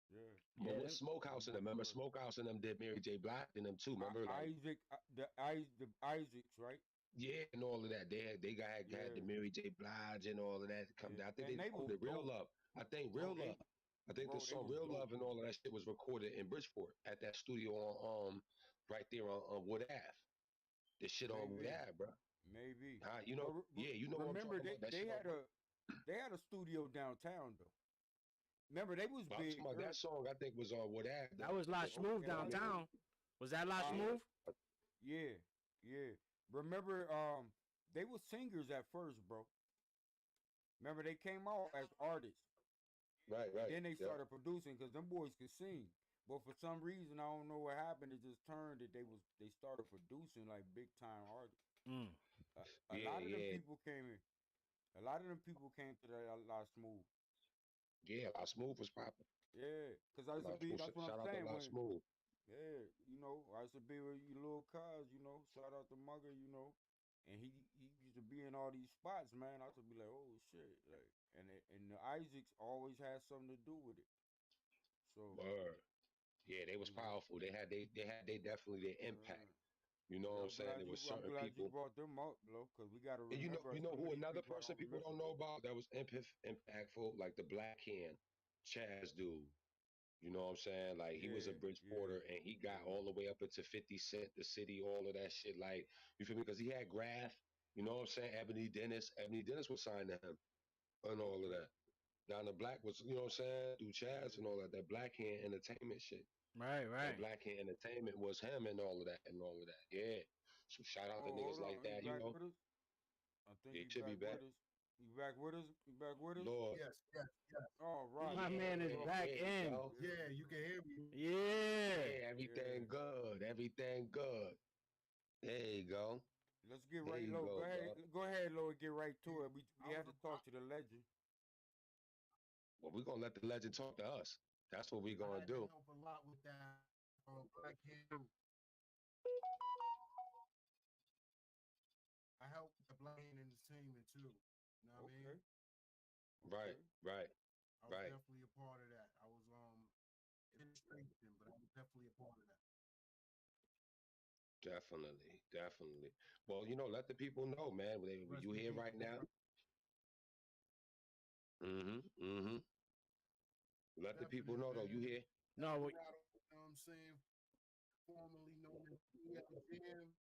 Yeah. Smokehouse and them. Remember Smokehouse and them did Mary J. Blige and them too. Remember the Isaacs, right? Yeah, and all of that. They had the Mary J. Blige and all of that come down. I think they recorded Real Love. I think Real Love. I think the song Real Love and all of that shit was recorded in Bridgeport at that studio on right there on Wood Ave. The shit on Wood Ave, bro. Maybe. You know, you know. Remember, they had a studio downtown though. Remember, they was big. That song I think was on Wood Ave. That was La Smooth downtown. Was that La Smooth? Yeah. Remember, they were singers at first, bro. Remember, they came out as artists. Right. Then they started producing because them boys could sing. But for some reason, I don't know what happened. It just turned that they started producing like big time artists. A lot of them people came in. A lot of them people came to that La Smooth. Yeah, La Smooth was popping. Yeah, because I used to be. That's what I'm saying. La Smooth. Yeah, you know, I used to be with you little cuz, you know. Shout out to Mugger, you know. And he used to be in all these spots, man. I used to be like, oh shit. Like, and the Isaacs always had something to do with it. So Word. Yeah, they was powerful. They had they definitely their impact. You know what I'm saying? There was I'm certain glad you people. brought them up, bro, because we got to And remember you know some of who these another people person don't people remember. don't know about that was impactful, like the Black Hand, Chaz dude. You know what I'm saying? Like he was a Bridgeporter and he got all the way up into 50 Cent, the city, all of that shit. Like, you feel me? Because he had Graph, you know what I'm saying? Ebony Dennis. Ebony Dennis was signed to him and all of that. Down the Black was, you know what I'm saying? Through Chaz and all that. That Black Hand Entertainment shit. Right, That right. Black Hand Entertainment was him and all of that and all of that. Yeah. So shout out to Oh, niggas hold on. like He that, you back know. with us? I think He he should be back back. with us. He back with us? He back with us? Lord. Yes, yes, yes. All right. My man is back There you in. go. Yeah, you can hear me. Yeah. Yeah, everything good. Everything good. There you go. Let's get There right you low. go, Go ahead, Lord. Get right to it. We I'm, have to talk to the legend. Well, we're gonna let the legend talk to us. That's what we're I gonna had to do. help a lot with that. Black Hand. I helped with the Black Hand Entertainment too. You know what I mean? Right, right, I was right. definitely a part of that. I was administration, but I was definitely a part of that. Definitely, definitely. Well, you know, let the people know, man. Rest You in here peace. right now? Mm-hmm. Mm-hmm. Let the people Definitely, know though. man. You here? No, Eldorado, you know what I'm saying? Formerly known as E at the Jam.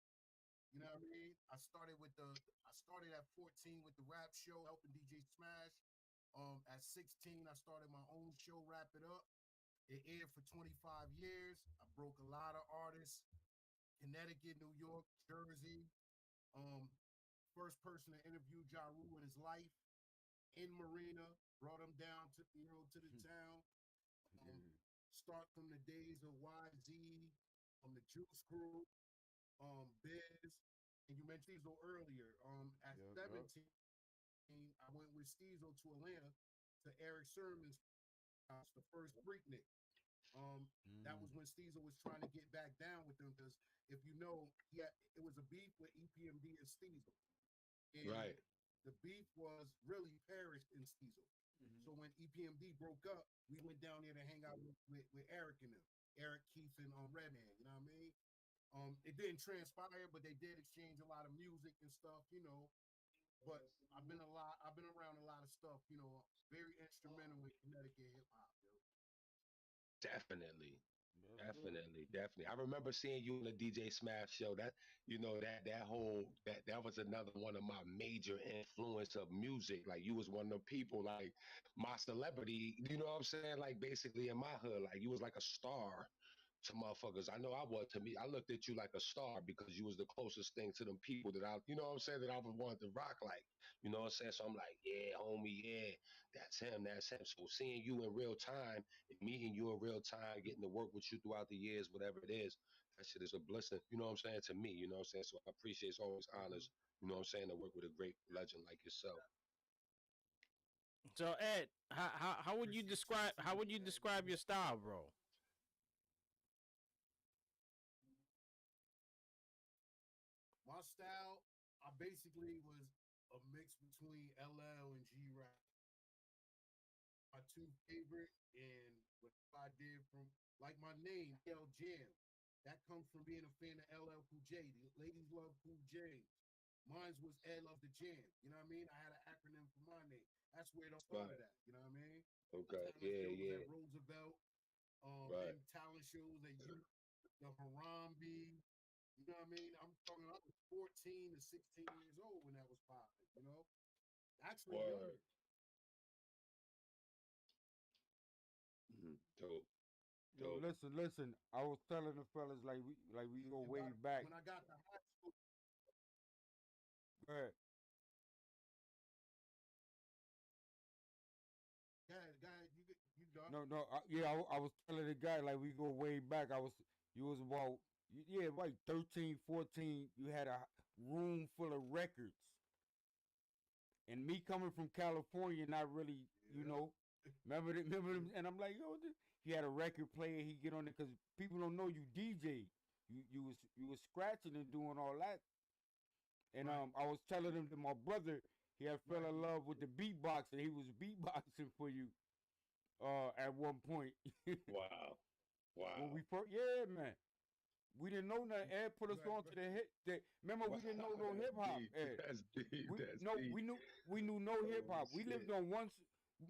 You know what I mean? I started at 14 with the rap show, helping DJ Smash. At 16, I started my own show, Wrap It Up. It aired for 25 years. I broke a lot of artists. Connecticut, New York, Jersey. Um, First person to interview Ja Rule in his life in Marina. Brought him down to the town. Start from the days of YZ, from the Juice Crew, Biz, and you mentioned Steezo earlier. At 17, I went with Steezo to Atlanta to Eric Sermon's house, the first Freaknik. That was when Steezo was trying to get back down with them because if you know, it was a beef with EPMD and Steezo. And Right. the beef was really Paris and Steezo. So when EPMD broke up, we went down there to hang out with Eric and them, Eric, Keith, and Redman. You know what I mean? It didn't transpire, but they did exchange a lot of music and stuff, you know. But I've been around a lot of stuff, you know, very instrumental in Connecticut hip hop, yo. Definitely. Definitely. I remember seeing you on the DJ Smash show. That you know that was another one of my major influence of music. Like you was one of the people, like my celebrity. You know what I'm saying? Like basically in my hood, like you was like a star to motherfuckers. I know I was to me. I looked at you like a star because you was the closest thing to them people that you know what I'm saying, that I would want to rock like. You know what I'm saying? So I'm like, yeah, homie, yeah, that's him, that's him. So seeing you in real time and meeting you in real time, getting to work with you throughout the years, whatever it is, that shit is a blessing. You know what I'm saying? To me, you know what I'm saying? So I appreciate, it's always honors, you know what I'm saying, to work with a great legend like yourself. So Ed, how would you describe your style, bro? My style, I basically was a mix between LL and G Rap. My two favorite, and what I did from like my name, L Jam. That comes from being a fan of LL Cool J. The ladies love Cool J. Mine was Ed Love the Jam. You know what I mean? I had an acronym for my name. That's where it all started at. You know what I mean? Okay. Talent shows Yeah. at Roosevelt, Right. and talent shows at the Harambe. You know what I mean? I was 14 to 16 years old when that was popping, you know? Actually, Word. Dope. Yo, listen. I was telling the fellas like we go way back. When I got to high school. Go ahead. Go ahead, you done? No. I was telling the guy like we go way back. You was about like 13, 14. You had a room full of records, and me coming from California, not really, you know, remember them. And I'm like, yo, he had a record player. He get on it because people don't know you DJ. You was scratching and doing all that. And Right. I was telling him that my brother, he had fell in love with the beatboxer. He was beatboxing for you at one point. Wow. When Wow. we first, yeah, man. We didn't know nothing. Ed put us Right, on to the hip. Remember, we didn't know no hip hop. Ed. That's deep. We That's no, deep. we knew no hip hop. We Shit. lived on one.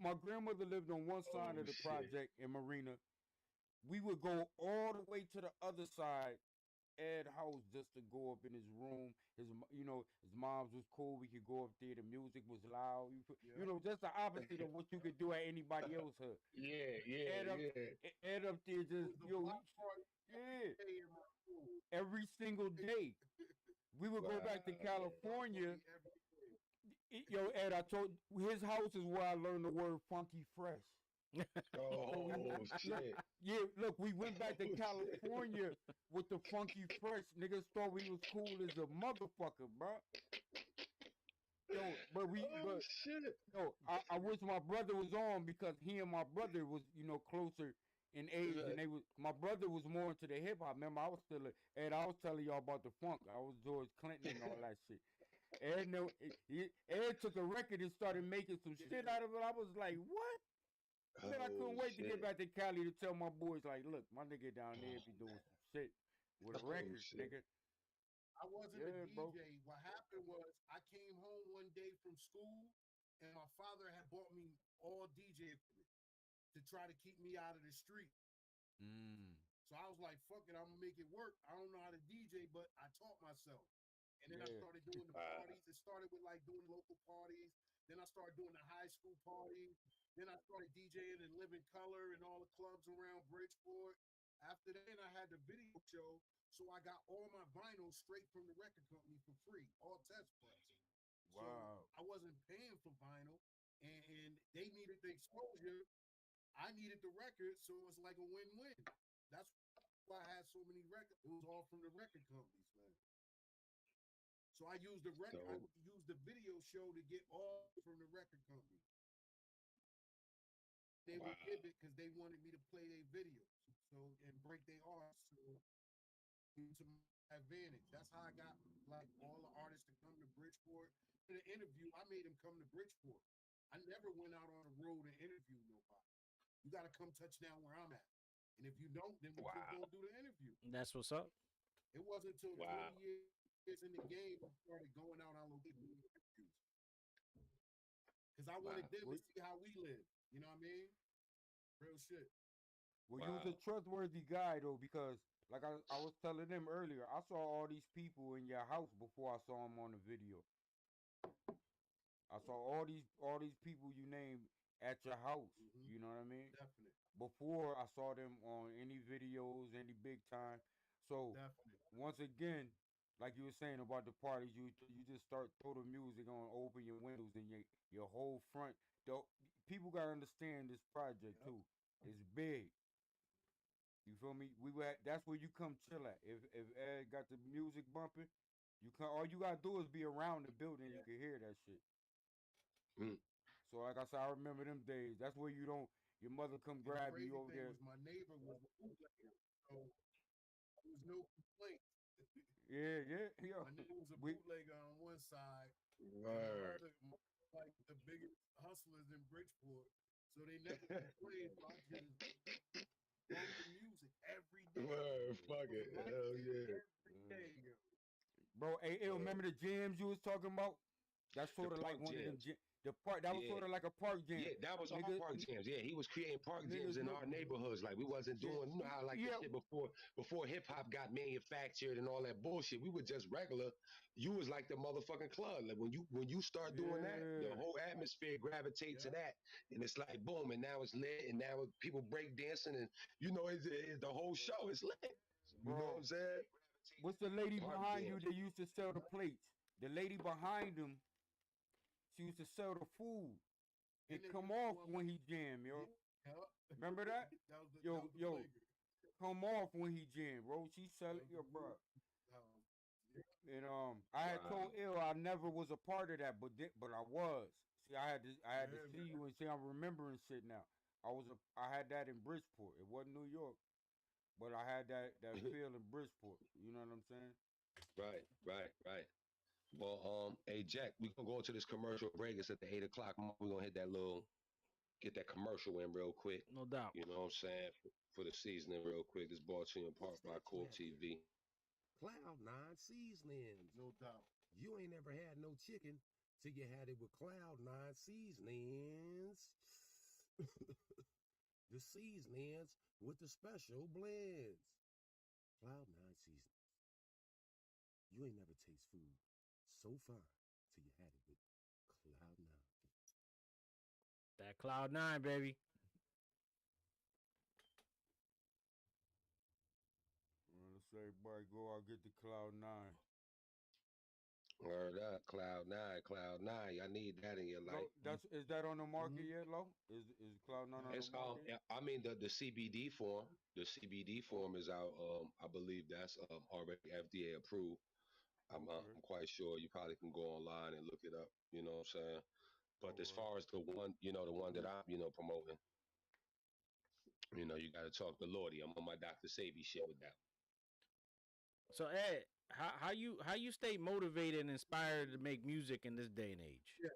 My grandmother lived on one side of the Shit. project in Marina. We would go all the way to the other side, Ed house, just to go up in his room. His mom's was cool. We could go up there. The music was loud. Just the opposite of what you could do at anybody else hood. Yeah. Ed up there It just was the block party yeah. day in my school. Every single day. We would go back to California. Ed, I told his house is where I learned the word funky fresh. Oh shit. Yeah, look, we went back to California with the funky fresh. Niggas thought we was cool as a motherfucker, bro. Shit. I wish my brother was on because he and my brother was, closer in age, Right. and my brother was more into the hip hop. Remember, I was and I was telling y'all about the funk. I was George Clinton and all that shit. Ed took a record and started making some shit out of it. I was like, what? Then I couldn't wait to get back to Cali to tell my boys, like, look, my nigga down there be doing some shit with a record, nigga. I wasn't a DJ. Bro. What happened was I came home one day from school, and my father had bought me all DJ equipment to try to keep me out of the street. So I was like, fuck it, I'm gonna make it work. I don't know how to DJ, but I taught myself. And then I started doing the parties. It started with like doing local parties. Then I started doing the high school parties. Then I started DJing in Living Color and all the clubs around Bridgeport. After that, I had the video show. So I got all my vinyl straight from the record company for free, all test press. Wow. So I wasn't paying for vinyl, and they needed the exposure. I needed the record, so it was like a win-win. That's why I had so many records. It was all from the record companies, man. So I used the record. I used the video show to get all from the record company. They would give it because they wanted me to play their videos, so and break their arts. So to my advantage. That's how I got like all the artists to come to Bridgeport. In the interview, I made them come to Bridgeport. I never went out on the road and interviewed nobody. You got to come touch down where I'm at. And if you don't, then we just don't do the interview. That's what's up. It wasn't until 20 years in the game I started going out on location interviews. Because I wanted them to see how we live. You know what I mean? Real shit. Well, you was a trustworthy guy, though, because like I was telling them earlier, I saw all these people in your house before I saw them on the video. I saw all these people you named at your house. You know what I mean? Definitely. Before I saw them on any videos, any big time. So once again, like you were saying about the parties, you just start throw the music on, open your windows, and your whole front. People gotta understand this project too. It's big. You feel me? That's where you come chill at. If Ed got the music bumping, all you gotta do is be around the building. You can hear that shit. So like I said, I remember them days. That's where your mother come grab you over there. My neighbor was a bootlegger, so there was no complaint. Yeah. My neighbor was a bootlegger on one side. Word. Like the biggest hustlers in Bridgeport, so they never complained. So I just bump the music every day. Word, fuck it, hell yeah. Every day, yo. Bro, hey, remember the jams you was talking about? That's sort of like one of them jams. The park, that was sort of like a park jam. Yeah, that was our park jams. Yeah, he was creating park jams in our neighborhoods. Like we wasn't doing, you know how like the shit before hip hop got manufactured and all that bullshit. We were just regular. You was like the motherfucking club. Like when you start doing that, the whole atmosphere gravitates to that, and it's like boom, and now it's lit, and now people break dancing, and you know it's the whole show is lit. You know what I'm saying? What's the lady behind you that used to sell the plates? The lady behind him, she used to sell the food. It come off when he jam, yo. Remember that? Yo, come off when he jam, bro. She sell it, yo, bro. And I had told Ill I never was a part of that, but I was. See, I had to see you and see I'm remembering shit now. I had that in Bridgeport. It wasn't New York, but I had that feel in Bridgeport. You know what I'm saying? Right. Well, hey Jack, we gonna go into this commercial break. It's at the 8 o'clock mark. We're gonna hit that little, get that commercial in real quick. No doubt. You know what I'm saying? For the seasoning real quick. This brought to you in part by Cool TV. Cloud9 seasonings. No doubt. You ain't never had no chicken till you had it with Cloud9 seasonings. The seasonings with the special blends. Cloud9 seasonings. You ain't never taste food so fine till you had it with Cloud9. That Cloud9, baby. Let's say, everybody go out get the Cloud9. Word up, Cloud9, Cloud9. Y'all need that in your life. Is that on the market yet, Lo? Is Cloud9 on It's the market? I mean the CBD form. The CBD form is out. I believe that's already FDA approved. I'm quite sure you probably can go online and look it up. You know what I'm saying? But as far as the one, the one that I'm, promoting, you got to talk to Lordy. I'm on my Dr. Sabi shit with that. So Ed, how you stay motivated and inspired to make music in this day and age? Yeah.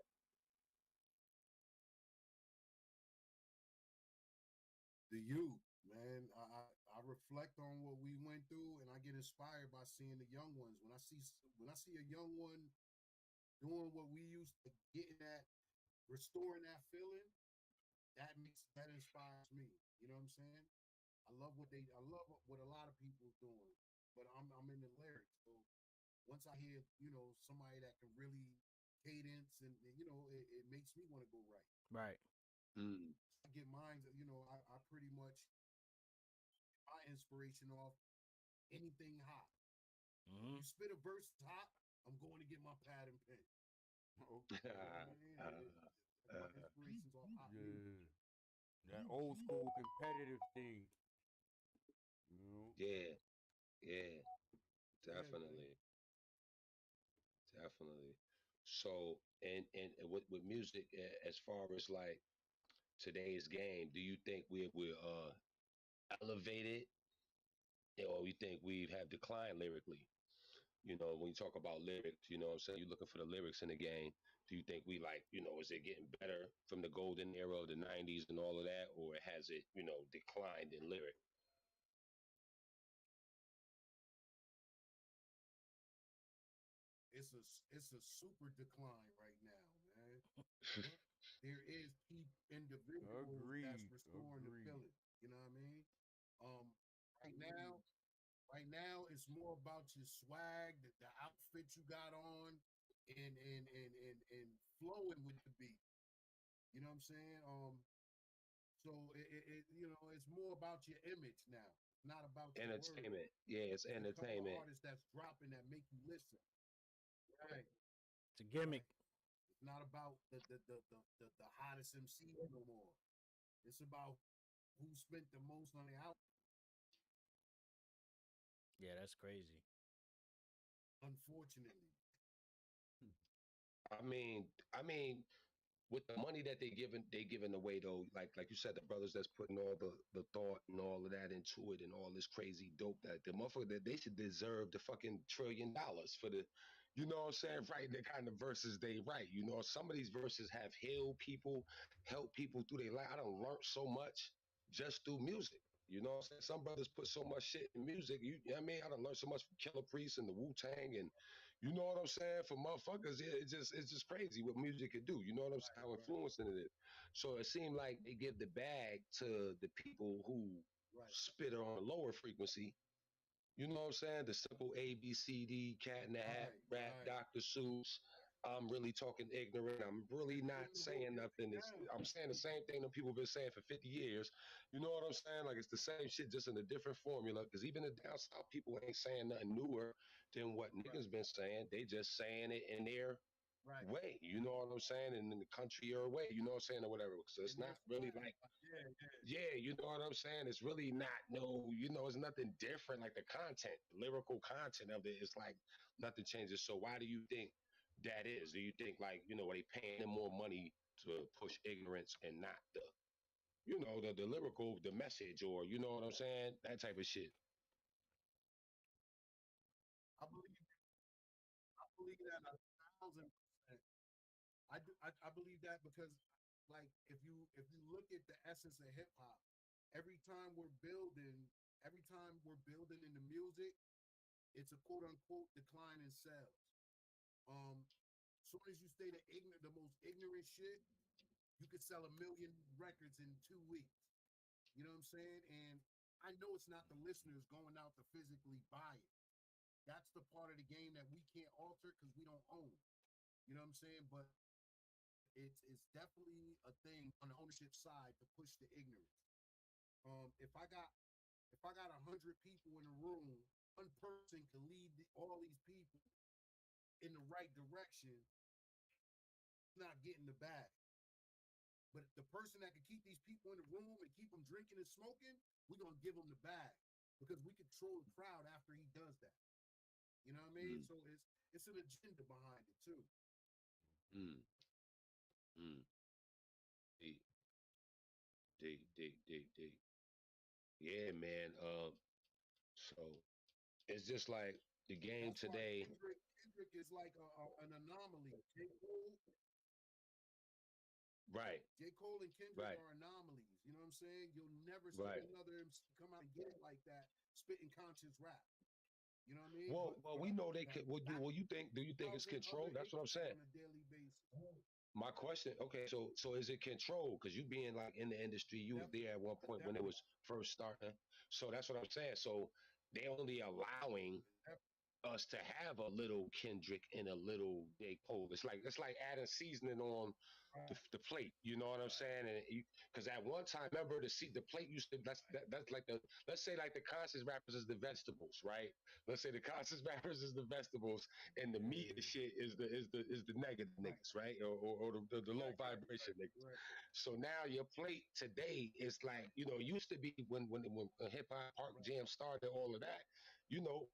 The youth, man. I reflect on what we went through, and I get inspired by seeing the young ones. When I see a young one doing what we used to getting at, restoring that feeling, that inspires me. You know what I'm saying? I love what a lot of people doing, but I'm in the lyrics. So once I hear, somebody that can really cadence and it makes me want to go right. Right. Mm. I get mine, I pretty much my inspiration off anything hot. Mm-hmm. You spit a verse hot, I'm going to get my pad and pen. Okay. My inspiration's off hot music. That old school competitive thing. Yeah, definitely, definitely. So, and with music, as far as like today's game, do you think we're elevated, or you think we have declined lyrically? When you talk about lyrics, you know what I'm saying? You're looking for the lyrics in the game. Do you think we like, is it getting better from the golden era of the 90s and all of that, or has it, declined in lyric? It's a super decline right now, man. There is key individuals that's restoring the feeling. You know what I mean? Um, right now, it's more about your swag, the outfit you got on, and flowing with the beat. You know what I'm saying? So it's more about your image now, not about your Entertainment. words. Yeah, it's There's a couple of entertainment. artists that's dropping that make you listen. Right. It's a gimmick. Right. It's not about the hottest MC no more. It's about who spent the most on the album. Yeah, that's crazy. Unfortunately. I mean, with the money that they giving away though, like you said, the brothers that's putting all the thought and all of that into it and all this crazy dope, that the motherfucker, that they should deserve the fucking $1 trillion for the, what I'm saying, writing the kind of verses they write. Some of these verses have healed people, helped people through their life. I don't learn so much just through music. You know what I'm saying? Some brothers put so much shit in music. You know what I mean? I done learned so much from Killer Priest and the Wu Tang, and you know what I'm saying? For motherfuckers, yeah, it's just crazy what music can do. You know what I'm saying? How influencing it is. So it seemed like they give the bag to the people who spit on a lower frequency. You know what I'm saying? The simple ABCD, cat in the hat, rap, Dr. Seuss. I'm really talking ignorant. I'm really not saying nothing. I'm saying the same thing that people have been saying for 50 years. You know what I'm saying? Like it's the same shit, just in a different formula. Because even the down south people ain't saying nothing newer than what niggas been saying. They just saying it in their way. You know what I'm saying? And in the country or way, you know what I'm saying, or whatever. So it's not really like, yeah, you know what I'm saying? It's really not it's nothing different. Like the content, the lyrical content of it is like nothing changes. So why do you think that is? Do you think like, are they paying them more money to push ignorance and not the lyrical, the message, or you know what I'm saying? That type of shit. I believe believe that 1,000%. I believe that because, like, if you look at the essence of hip hop, every time we're building, every time we're building in the music, it's a quote unquote decline in sales. Soon as you say the most ignorant shit, you could sell 1,000,000 records in 2 weeks. You know what I'm saying? And I know it's not the listeners going out to physically buy it. That's the part of the game that we can't alter because we don't own. You know what I'm saying? But it's definitely a thing on the ownership side to push the ignorance. If I got 100 people in a room, one person can lead all these people in the right direction. Not getting the bag. But the person that can keep these people in the room and keep them drinking and smoking, we're gonna give him the bag because we control the crowd after he does that. You know what I mean? So it's an agenda behind it too. Mm, mm. Deep, deep, deep, deep, deep. Yeah, man. So it's just like the game That's why today. Kendrick is like an anomaly. Right, J. Cole and Kendrick right, are anomalies. You know what I'm saying? You'll never see right. another MC come out and get it like that, spitting conscious rap. You know what I mean? Well, we know they could. Well, you think? Do you think it's 1,000 other controlled? That's what I'm ignorant saying. on a daily basis. My question. Okay, so is it controlled? Because you being like in the industry, you was there at one point when it Definitely. was first starting. So that's what I'm saying. So they only allowing us to have a little Kendrick and a little J. Cole. It's like adding seasoning on the plate. You know what I'm saying? And because at one time, remember the plate used to that's like the let's say like the conscious rappers is the vegetables, right? Let's say the conscious rappers is the vegetables, and the meat and shit is the negative niggas, right? Or the low vibration niggas. Right. So now your plate today is like, used to be when hip hop Park Jam started, all of that,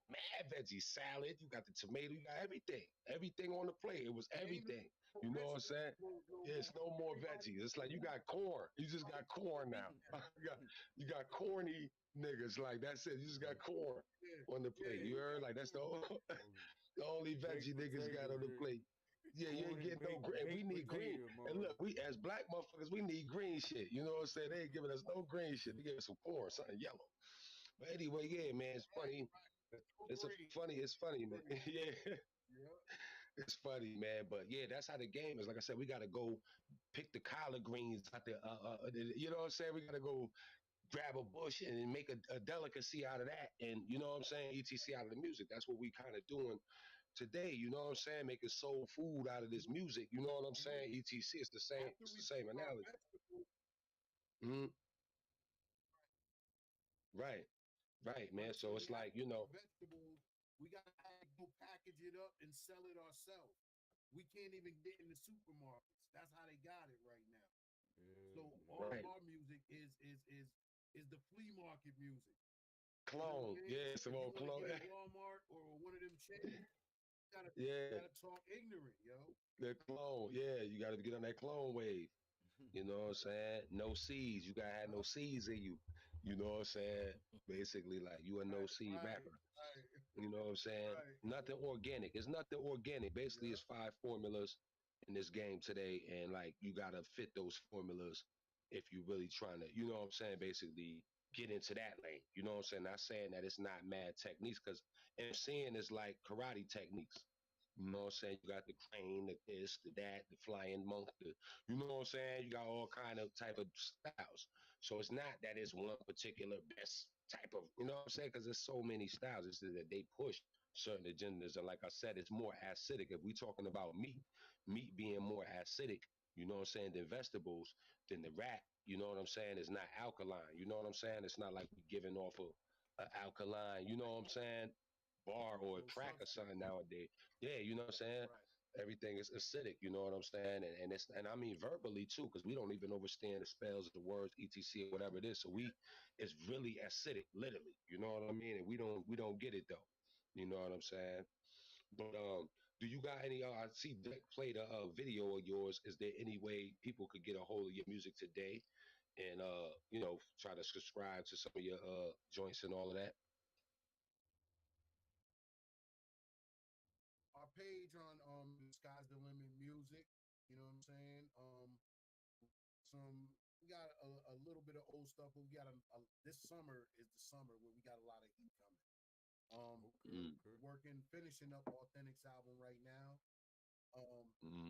mad veggie salad. You got the tomato, you got everything on the plate. It was It ain't everything. no You know what I'm saying? vegetables no Yeah, it's more. no more Everybody veggies. It's like you got corn. You just got corn now. eating that. you got corny niggas. Like that's it. You just got corn Yeah. on the Yeah, plate. You you heard? got Like that's the corn. the only veggie Baked niggas got potatoes, on the plate. Yeah, you ain't corn and getting no green. We baked need green. potato, And man. look, we as black motherfuckers, we need green shit. You know what I'm saying? They ain't giving us no green shit. They give us some corn, something yellow. But anyway, yeah, man, it's Right. funny. No green. It's funny, man. Green. Yeah, Yeah. it's funny, man. But yeah, that's how the game is. Like I said, we gotta go pick the collard greens out there. You know what I'm saying? We gotta go grab a bush and make a delicacy out of that, and you know what I'm saying? ETC out of the music. That's what we kind of doing today. You know what I'm saying? Making soul food out of this music. You know what I'm saying? ETC. It's the same. After It's we the same pick our analogy. vegetables, Mhm. Right. Right, man. once So we it's have like, you know. vegetables, we gotta go package it up and sell it ourselves. We can't even get in the supermarkets. That's how they got it right now. So all of Right. our music is the flea market music. You know what I Clone. mean? Yeah, So some if you old want to clone. get a Walmart or one of them chains, you Yeah, gotta talk ignorant, yo. the clone. Yeah, you got to get on that clone wave. You know what I'm saying? No seeds. You gotta have no seeds in you. You know what I'm saying? Basically, like you a no Right, seed right, rapper. right, You know what I'm saying? right. Nothing organic. It's nothing organic. Basically, Yeah. it's five formulas in this game today, and like you gotta fit those formulas if you really trying to, you know what I'm saying? Basically, get into that lane. You know what I'm saying? Not saying that it's not mad techniques, because MCing is like karate techniques. You know what I'm saying? You got the crane, the this, the that, the flying monk, you know what I'm saying? You got all kind of type of styles. So it's not that it's one particular best type of, you know what I'm saying? Because there's so many styles. It's that they push certain agendas. And like I said, it's more acidic. If we talking about meat being more acidic, you know what I'm saying, than vegetables, then the rat, you know what I'm saying, is not alkaline. You know what I'm saying? It's not like we giving off a alkaline, you know what I'm saying, bar or a No crack or substance. something nowadays. Yeah, you know what I'm saying? Right. Everything is acidic, you know what I'm saying? And I mean verbally too, because we don't even understand the spells, the words, etc. or whatever it is. So it's really acidic, literally. You know what I mean? And we don't get it though. You know what I'm saying? But do you got any? I see Beck played a video of yours. Is there any way people could get a hold of your music today, and try to subscribe to some of your joints and all of that? Our page on You know what I'm saying? We got a little bit of old stuff, but we got this summer is the summer where we got a lot of heat coming. Finishing up Authentic's album right now.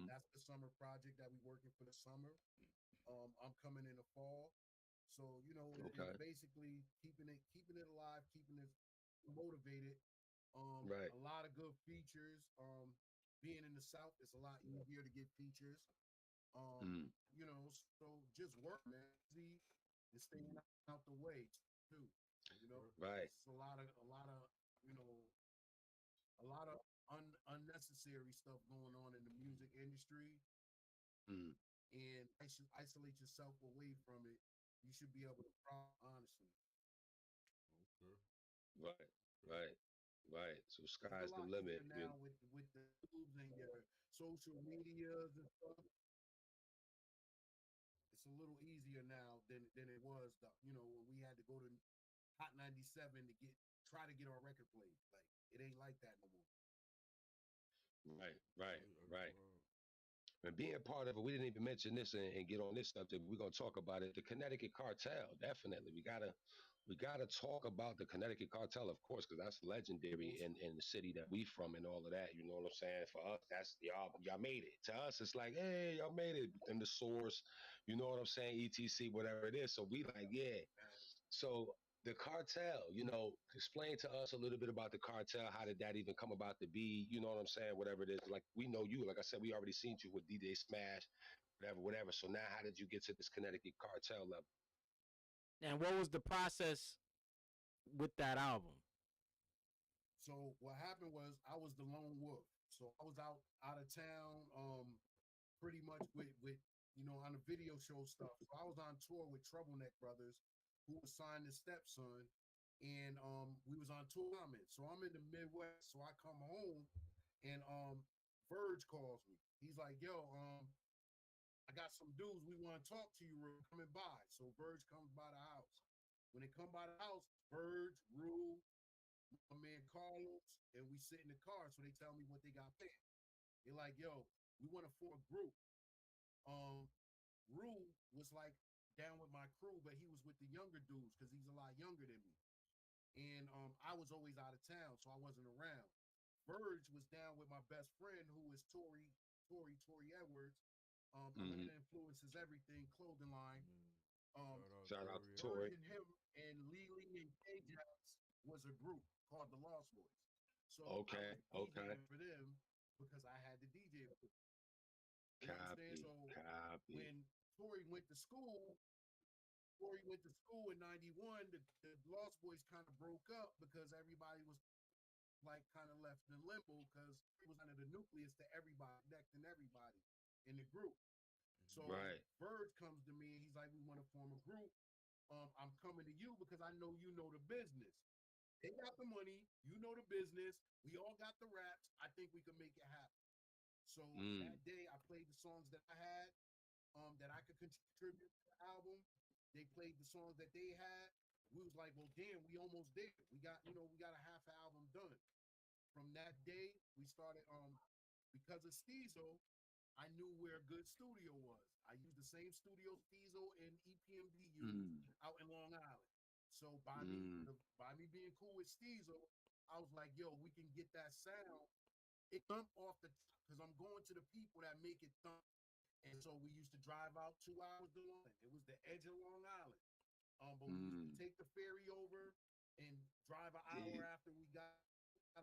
That's the summer project that we're working for the summer. I'm coming in the fall. So, you know, it's basically keeping it alive, keeping it motivated. A lot of good features. Being in the South, it's a lot easier to get features. You know, so just work, man. See, and staying out the way too. You know, it's a lot of you know, a lot of unnecessary stuff going on in the music industry. And isolate yourself away from it. You should be able to honestly. Right. So sky's the limit. Now with the tools and your social medias and stuff, it's a little easier now than it was. You know, when we had to go to Hot 97 to try to get our record played. Like it ain't like that no more. Right. And being part of it, we didn't even mention this and get on this subject. We're gonna talk about it. The Connecticut cartel, definitely. We gotta talk about the Connecticut cartel, of course, because that's legendary in the city that we from and all of that. You know what I'm saying? For us, that's y'all made it. To us, it's like, hey, y'all made it. And the source, you know what I'm saying? ETC, whatever it is. So we like, yeah. So the cartel, you know, explain to us a little bit about the cartel. How did that even come about to be? You know what I'm saying? Whatever it is. Like we know you. Like I said, we already seen you with DJ Smash, whatever. So now, how did you get to this Connecticut cartel level? And what was the process with that album? So what happened was I was the lone wolf. So I was out of town, pretty much with you know, on the video show stuff. So I was on tour with Troubleneck Brothers, who was signed to Stepson, and we was on tour. So I'm in the Midwest. So I come home, and Verge calls me. He's like, "Yo, I got some dudes we want to talk to you. Coming by." So Verge comes by the house. When they come by the house, Verge, Rue, my man Carlos, and we sit in the car. So they tell me what they got planned. They're like, "Yo, we want to form a group." Rue was like down with my crew, but he was with the younger dudes because he's a lot younger than me. And I was always out of town, so I wasn't around. Verge was down with my best friend, who is Tori Edwards. Limited Influences Everything clothing line. Shout out to Tori. Tori. And him and Lily and K-Jax was a group called the Lost Boys. So I was DJing for them because I had the DJ. Copy. When Tori went to school in 91, the Lost Boys kind of broke up because everybody was like kind of left in limbo because it was under the nucleus to everybody, connecting everybody in the group. So Bird comes to me and he's like, "We want to form a group. I'm coming to you because I know you know the business. They got the money, you know the business. We all got the raps. I think we can make it happen." So that day, I played the songs that I had, that I could contribute to the album. They played the songs that they had. We was like, well, damn, we almost there. We got a half an album done. From that day, we started, because of Steezo, I knew where a good studio was. I used the same studio Steezo and EPMD used out in Long Island. So by me being cool with Steezo, I was like, yo, we can get that sound. It thump off the top because I'm going to the people that make it thump. And so we used to drive out 2 hours to Long. It was the edge of Long Island. But we used to take the ferry over and drive an hour after we got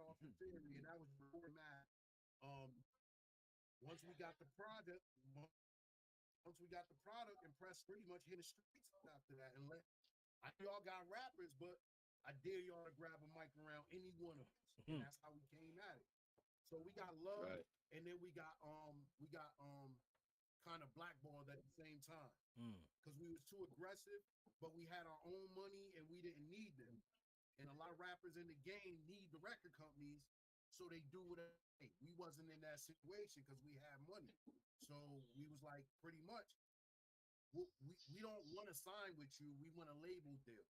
off the ferry, and that was recording that. Once we got the product, and press pretty much hit the streets after that. And y'all got rappers, but I dare y'all to grab a mic around any one of us. And that's how we came at it. So we got love, and then we got kind of blackballed at the same time because we was too aggressive, but we had our own money and we didn't need them. And a lot of rappers in the game need the record companies, so they do whatever. We wasn't in that situation because we had money. So we was like, pretty much, we don't want to sign with you. We want a label deal.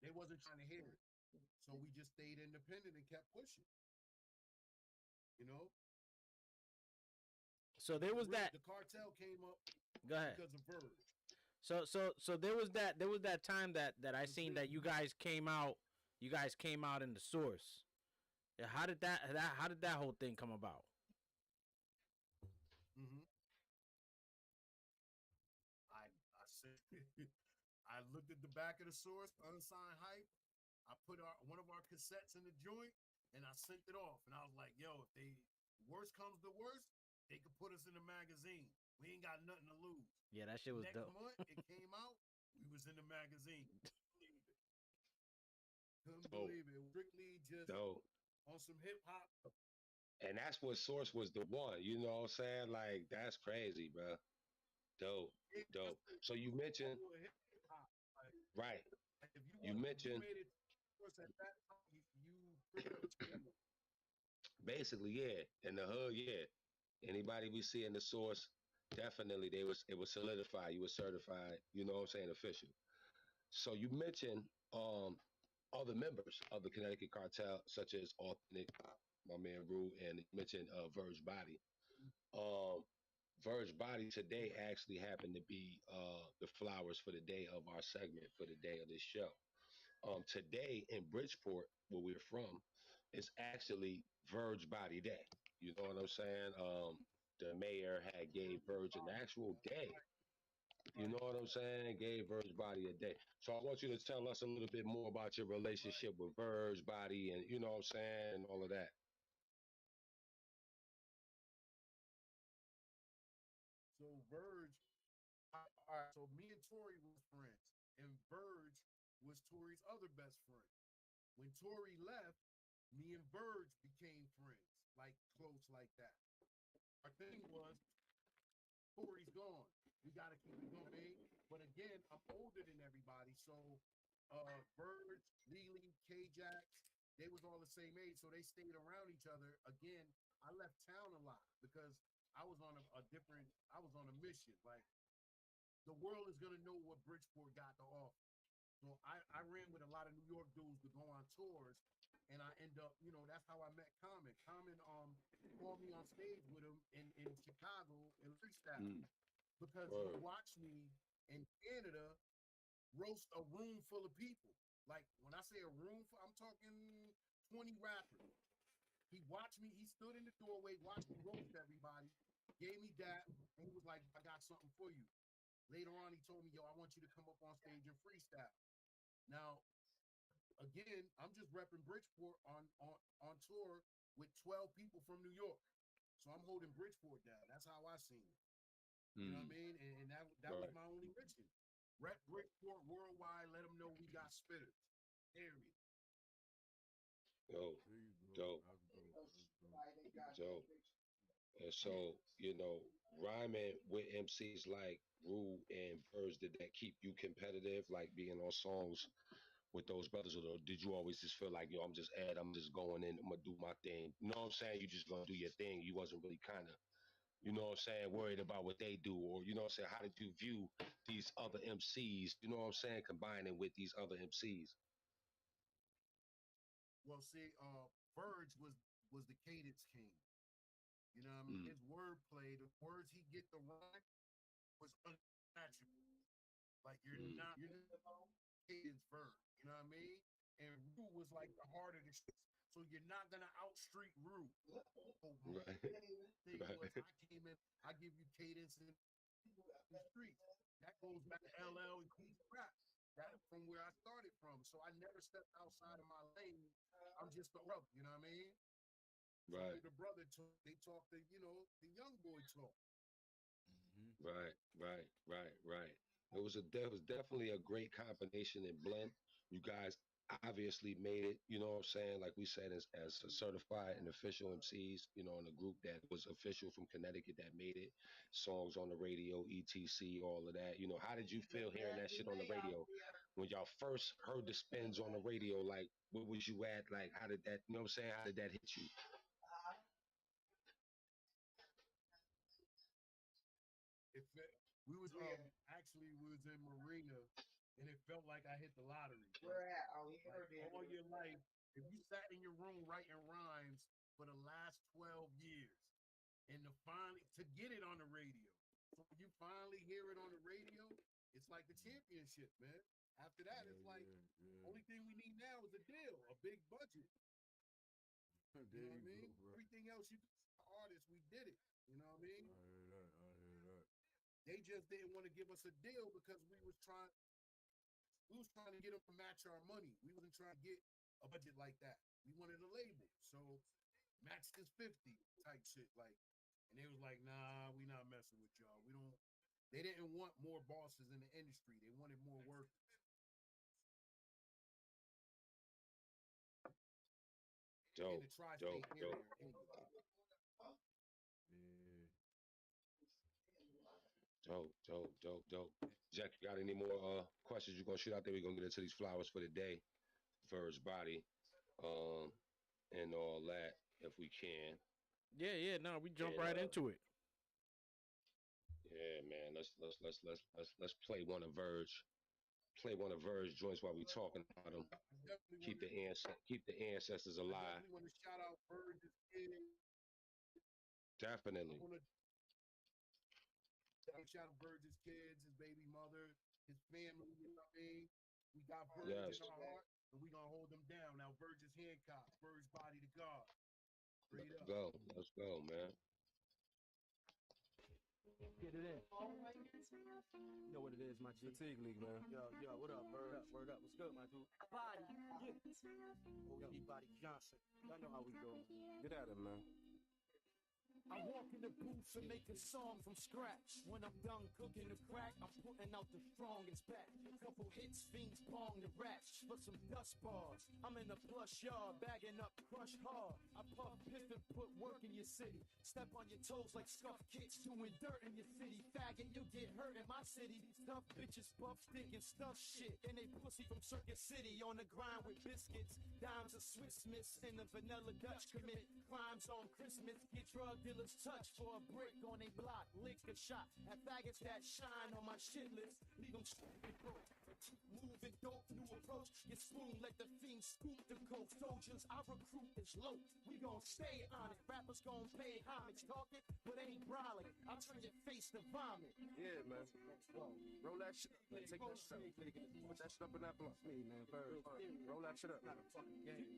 They wasn't trying to hear it. So we just stayed independent and kept pushing. You know? So there was that. The cartel came up Go ahead. because of Verge. So there was that time that I seen that you guys came out. You guys came out in the source. Yeah, how did that whole thing come about? Mm-hmm. I said I looked at the back of the source, unsigned hype. I put one of our cassettes in the joint, and I sent it off. And I was like, "Yo, if they worst comes to worst, they could put us in the magazine. We ain't got nothing to lose." Yeah, that shit was Next dope. month, it came out. We was in the magazine. Couldn't Dope. believe it. Strictly just Dope. on some hip hop. And that's what Source was the one. You know what I'm saying? Like, that's crazy, bro. Dope. Dope. So you mentioned, right. If You mentioned, made it at that time, you pretty much made it. basically, yeah. In the hood, yeah. Anybody we see in the Source, definitely it was solidified. You were certified, you know what I'm saying, official. So you mentioned other members of the Connecticut cartel, such as Authentic, my man Rue, and you mentioned Verge Body. Um, Verge Body today actually happened to be the flowers for the day of our segment for the day of this show. Today in Bridgeport, where we're from, is actually Verge Body Day. You know what I'm saying? The mayor had gave Verge an actual day. You know what I'm saying? Gave Verge Body a day. So I want you to tell us a little bit more about your relationship with Verge Body and you know what I'm saying and all of that. So Verge, all right. So me and Tori was friends, and Verge was Tori's other best friend. When Tori left, me and Verge became friends, like close like that. Our thing was, Tori's gone. We gotta keep it going. But again, I'm older than everybody, so Verge, Lily, K-Jax, they was all the same age, so they stayed around each other. Again, I left town a lot because I was on I was on a mission. Like, the world is gonna know what Bridgeport got to offer. So I ran with a lot of New York dudes to go on tours, and I end up, that's how I met Common. Common called me on stage with him in Chicago in freestyle because he Word. watched me in Canada roast a room full of people. Like, when I say a room, I'm talking 20 rappers. He watched me. He stood in the doorway, watched me roast everybody, gave me that, and he was like, "I got something for you." Later on, he told me, "Yo, I want you to come up on stage and freestyle." Now, again, I'm just repping Bridgeport on tour with 12 people from New York. So I'm holding Bridgeport down. That's how I seen it. You know what I mean? And that was my only mission. Rep Bridgeport worldwide, let them know we got spitters. Period. Dope. Dope. Dope. And so, rhyming with MCs like Rue and Verge, did that keep you competitive, like being on songs with those brothers, or did you always just feel like, yo, I'm just Ed, I'm just going in, I'm gonna do my thing? You know what I'm saying? You just gonna do your thing. You wasn't really kind of, you know what I'm saying, worried about what they do, or you know what I'm saying? How did you view these other MCs? You know what I'm saying? Combining with these other MCs. Well, see, Verge was the cadence king. You know what I mean? His wordplay, the words he get the rhyme was unnatural. Like, you're not cadence Verge. You know what I mean? And Rue was like the heart of the shit. So you're not gonna outstreet Rue. So my thing was, I came in, I give you cadence in the streets. That goes back to LL and Queens rap. That from where I started from. So I never stepped outside of my lane. I'm just a brother, you know what I mean? Right. So the brother talk, they talk the young boy talk. Right. There was definitely a great combination and blend. You guys obviously made it, you know what I'm saying? Like we said, as a certified and official MCs, in a group that was official from Connecticut that made it, songs on the radio, ETC, all of that. How did you feel hearing that shit on the radio? When y'all first heard the spins on the radio, like, where was you at? Like, how did that, you know what I'm saying? How did that hit you? We was actually we was in Marina, and it felt like I hit the lottery. Like, all your life, if you sat in your room writing rhymes for the last 12 years, and to get it on the radio. So when you finally hear it on the radio, it's like the championship, man. After that, it's like only thing we need now is a deal, a big budget. You know what I mean? Everything else, artists, we did it. You know what I mean? I hear that. They just didn't want to give us a deal because we was trying to get them to match our money. We wasn't trying to get a budget like that. We wanted a label, so match this 50 type shit, like. And they was like, nah, we not messing with y'all. We don't. They didn't want more bosses in the industry. They wanted more workers. In the tri-state area. Dope. Jack, you got any more questions you're gonna shoot out there? We're gonna get into these flowers for the day, first body, and all that if we can. Yeah. No, we jump right into it. Yeah, man. Let's play one of Verge. Play one of Verge joints while we talking about them. Keep the ancestors alive. I definitely want to shout out Verge's kids. Definitely. Shout out Verge's kids, his baby mother, his family. You know what I mean? We got Verge in our heart, and we gonna hold them down. Now Verge is Hancock, Verge body to God. Let's go, man. Get it in. You know what it is, my G. Fatigue League, man. Yo, what up, Bird? Word up. What's good, my dude? Body. Yeah. OG Body Johnson. Y'all know how we go. Get at it, man. I walk in the booth and make a song from scratch. When I'm done cooking the crack, I'm putting out the strongest back. Couple hits, fiends bong the rats for some dust bars. I'm in the plush yard, bagging up crush hard. I puff, piff, and put work in your city. Step on your toes like scuffed kids doing dirt in your city. Faggot, you'll get hurt in my city. These tough bitches buff stick and stuff shit. And they pussy from Circuit City on the grind with biscuits. Dimes of Swiss Miss and the vanilla Dutch commit crimes on Christmas. Get drug dealers touch for a brick on a block. Lick a shot at faggots that shine on my shit list. Leave them stupid broke. Moving dope, new approach. Get spoon, let the fiend scoop the coke. Soldiers I recruit is low. We gon' stay on it. Rappers gon' pay homage. Talking, but ain't brawling. I'll turn your face to vomit. Yeah, man. Roll that shit up, man. Take that shit up. Put that shit up in that block. Me, man. Bird. Roll that shit up. Not a fucking game.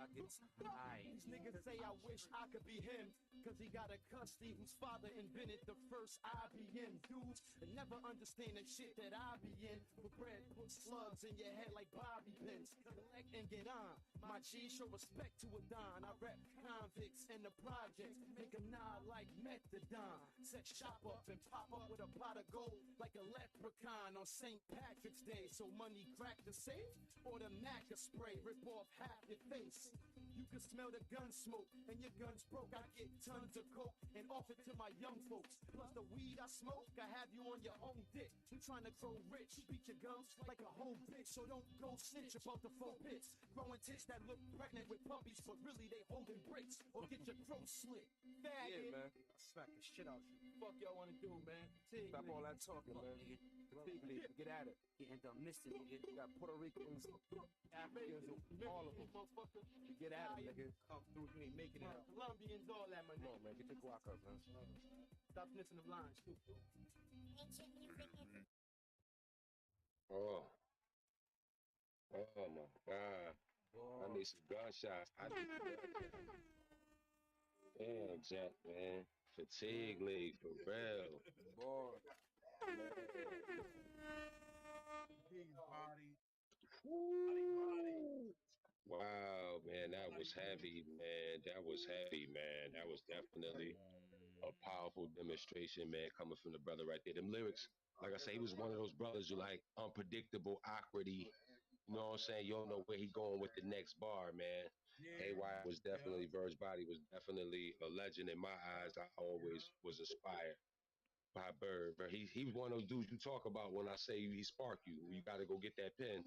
I get high. These niggas say I wish I could be him. Cause he got a custody whose father invented the first IBM. Dudes that never understand the shit that I be in. With bread, put slugs in your head like bobby pins. Collect and get on. My G show respect to a don. I rep convicts and the projects. Make a nod like methadone. Set shop up and pop up with a pot of gold like a leprechaun on St. Patrick's Day. So money crack the safe or the Maca spray. Rip off half your face. You can smell the gun smoke and your gun's broke. I get tons of coke and offer to my young folks. Plus the weed I smoke, I have you on your own dick. You trying to grow rich, beat your gums like a whole bitch. So don't go snitch about the faux pits. Growing tits that look pregnant with puppies, but really they holding bricks. Or get your throat slit. Faggot. Yeah, man. I smack the shit out you. Fuck y'all wanna do, man? Stop all that talking, man. Fatigue League, get at it. Getting done missing, nigga. You got Puerto Ricans, Africans, all of them. Get at it, nigga. Come through, you ain't making it out. Colombians, all that, my Come on, man. Get your guac up, man. Stop missing the lines, too. Oh my God. I need some gunshots. Damn, Jack, man. Fatigue League, for real. Boy. Wow, man, that was heavy, man. That was definitely a powerful demonstration, man, coming from the brother right there. Them lyrics, like I say, he was one of those brothers who like unpredictable, awkwardy. You know what I'm saying? You don't know where he going with the next bar, man. AY was definitely, Verge Body was definitely a legend in my eyes. I always was inspired by Bird. But he was one of those dudes you talk about when I say he spark you. You got to go get that pen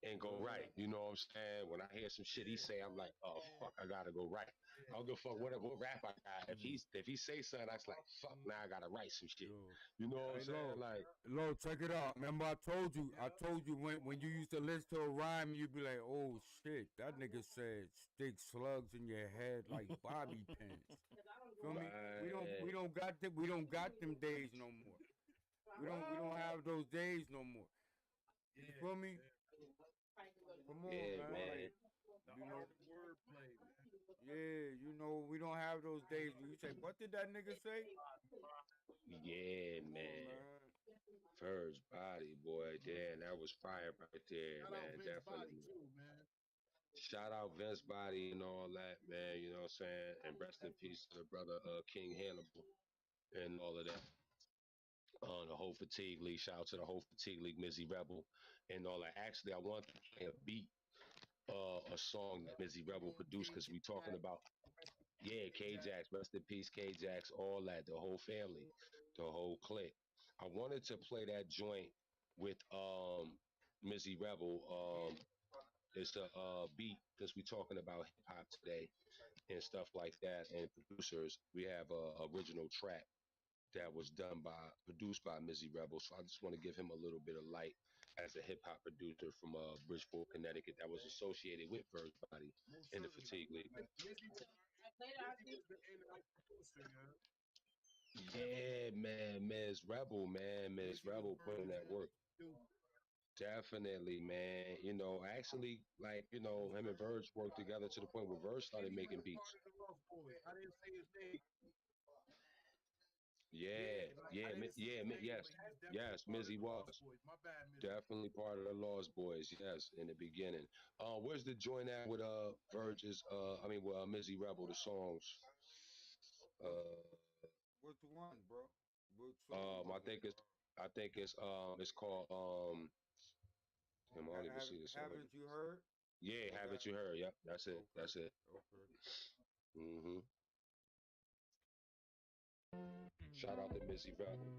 and go right. You know what I'm saying? When I hear some shit he say, I'm like, oh, fuck, I got to go right. I don't give a fuck what rap I got. If he say something, I was like, fuck, now I got to write some shit. You know what I'm saying? Like, Lo, check it out. Remember I told you when you used to listen to a rhyme, you'd be like, oh shit, that nigga said stick slugs in your head like bobby pins. Feel me? Right. We don't got them days no more. We don't have those days no more. You feel me? Come on, Yeah, man. man. Like, you know, wordplay, man. yeah, you know, we don't have those days where you say, what did that nigga say? Yeah, Come on, man. man. First body, boy. Damn, that was fire right there, Shout out man. Vince Body Definitely. too, man. Shout out Vince Body and all that, man. You know what I'm saying? And rest in peace to the brother King Hannibal and all of that. The whole Fatigue League. Shout out to the whole Fatigue League, Mizzy Rebel, and all that. Actually, I want to play a beat, a song that Mizzy Rebel produced because we talking about, yeah, K-Jax, rest in peace, K-Jax, all that, the whole family, the whole clique. I wanted to play that joint with Mizzy Rebel. It's a beat because we talking about hip hop today and stuff like that, and producers. We have a original track that was produced by Mizzy Rebel. So I just want to give him a little bit of light as a hip hop producer from Bridgeport, Connecticut, that was associated with Verse Body Most in the certainly. Fatigue League. Like Mizzy was the in-house producer, man. Yeah, man, Ms. Rebel, man, Ms. Rebel putting that work. Definitely, man. You know, actually, like, you know, him and Verge worked together to the point where Verge started making beats. I didn't say his name. Yeah, yes, Mizzy was. My bad, Mizzy. Definitely part of the Lost Boys, yes, in the beginning. Where's the joint at with Verge's with Mizzy Rebel, the songs? Which one, bro? Which song? I think it's called damn, I don't even see the song. Haven't you heard? Yeah, haven't you heard? Yep, that's it. Okay. That's it. Okay. Shout out to Mizzy Rebel.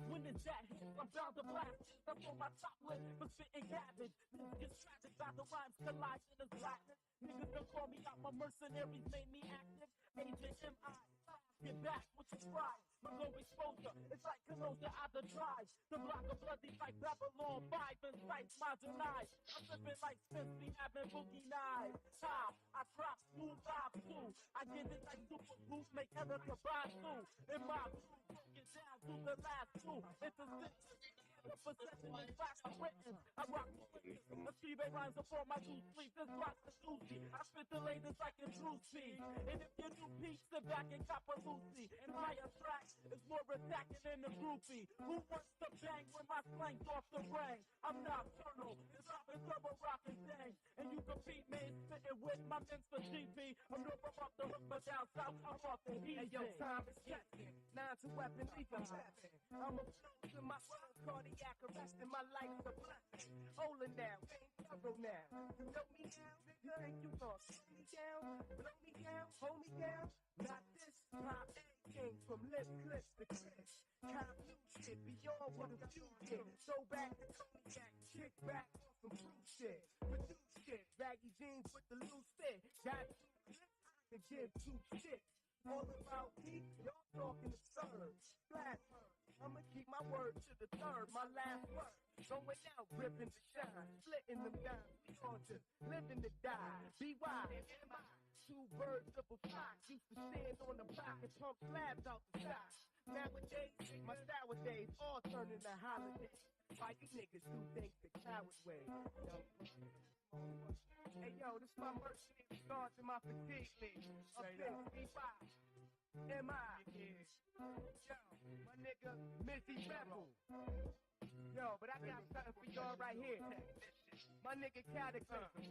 When the jet hits, I'm bound to blast. I'm on my top list for spitting garbage. This gets tragic, by the rhymes collide in the blackness. Niggas don't call me out, my mercenaries made me active. Agent M.I. Get back with your pride. My low exposure, it's like Kenosha out the drive. The block of bloody like Babylon 5 and sights modernized. I'm flipping like Spency having boogie knives. Top, I drop smooth vibes too. I get it like super boost, make Erica Basu. In my crew, broke it down to the last two. It's a possession is fast written. I rock the witness. A Steve rhymes upon my two sleeves. This rock's the Lucy. I spit the latest like a true speed. And if you do peach, sit back and cop a Lucy. And my track is more attacking than a groupie. Who wants to bang when my slang's off the ring? I'm nocturnal. It's up and double rockin' thing. And you compete, man, spitting with my men for GP. I'm never off the hook, but down south, I'm off the heat. Hey, yo, time is checking. 9 to weapon, leave them tapping. I'm a fuse in my soul, cardiac arrest, and my life's a blessing. Older now, ain't thorough now. You know me now, nigga, ain't you gonna slow me down? Blow me down, hold me down? Not this, pop came from lip clips to clips. Cop new shit beyond what a few did. Throw back the cognac, kick back on some blue shit. Produce shit, baggy jeans with the loose fit. Got 2 clips, I can give 2 shits. All about me, y'all talking absurd. Flat word, I'ma keep my word to the third, my last word. Going out, ripping the shine, splitting them down. We all just living to die. Be wise, am I? 2 birds of a flock. Used to stand on the block and pump slabs out the sky. Nowadays, my sour days all turn into holidays. Why you niggas do things the coward way? Hey yo, this my mercenary guards in my fatigue league. Up there, B.Y. M.I. Yo, my nigga, Mizzy Rebel. Yo, but I got something for y'all right here. My nigga Cataclysm.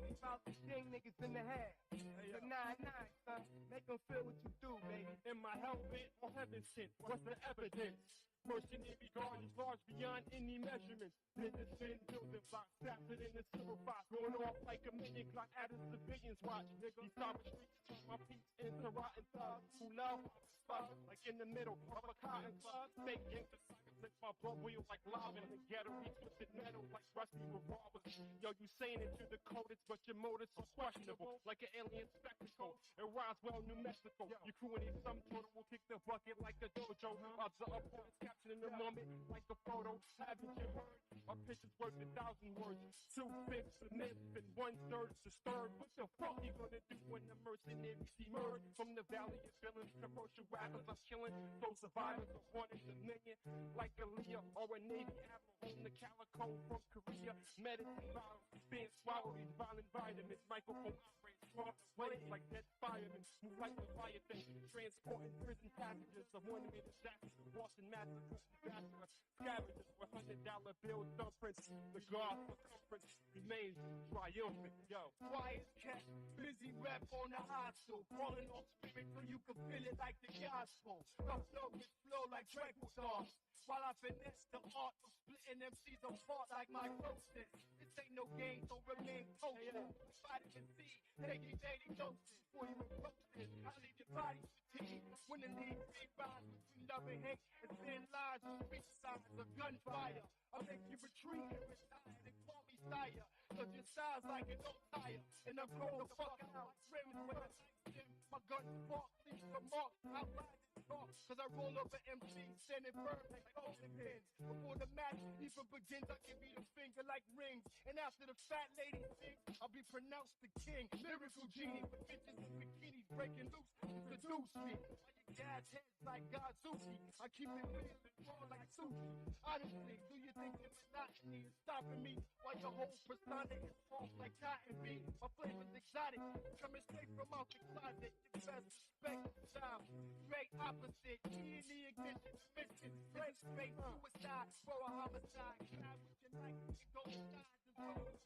We about to sting niggas in the head. The 9-9, son. Make them feel what you do, baby. In my helmet on heaven sent, what's the evidence? Mercenary guard is large beyond any measurements. Business in building blocks, faster than the silver fox. Going off like a million clock at a civilians watch. Nigga, these cyber streets turn my peeps into rotten thugs who love spots like in the middle of a cotton club. Fake gangster suckers, my blood wheel like lava in the ghetto. We twisted metal like rusty revolvers. Yo, you saying it to the codest, but your motives are questionable. Like an alien spectacle Mexico. And Roswell, New Mexico. Your crew and some total will kick the bucket like a dojo. Odds are opponents capturing the moment like a photo. Haven't you heard? A picture's worth 1,000 words. 2/5 a myth and 1/3 disturbed. What the fuck you gonna do when the mercenaries emerge from the valley of villains? Commercial rappers are killing. Those survivors are wanting dominion like a Leah or a Navy admiral on the calico from Korea. Medicine bottles being swallowed. These violent vitamins. Microphone operates strong waves like dead firemen. Move like the fire thing. Transporting prison passages. A warning me disasters. Boston massacre. Disaster. Scavengers with $100 bill thumprints. The guard circumference remains triumphant. Yo, Quiet cat, busy rap on the hostel. Falling off spirit so you can feel it like the gospel. Rough flow with flow like Draco stars. While I finesse the art of splitting MCs apart like my closeness. This ain't no game, so remain kosher. Vitamin C, taking daily doses. Before you approach this, I leave your body fatigued. When the leaves rise between love and hate, and thin lines and street signs of gunfire. I'll make you retreat and retire and call me sire. Cause your size like an old tire. And I'm cold the fuck out. Rims when I dim. My gun spark leaves a mark. I ride and talk. Cause I roll up an MC, standing firm like golden pins. Before the match even begins, I give you the finger like rings. And after the fat lady sings, I'll be pronounced the king. Lyrical genie with bitches in bikinis breaking loose to seduce me. While your dad's head's like Godzuki, I keep it real and raw like sushi. Honestly, do you think the monotony is stopping me? While your whole persona is soft like cotton bean. My flavor's exotic, coming straight from out the closet. Your best respect style, straight opposite. E in the ignition, mission, straight suicide, bro a homicide. Grab with your knife and go inside the road.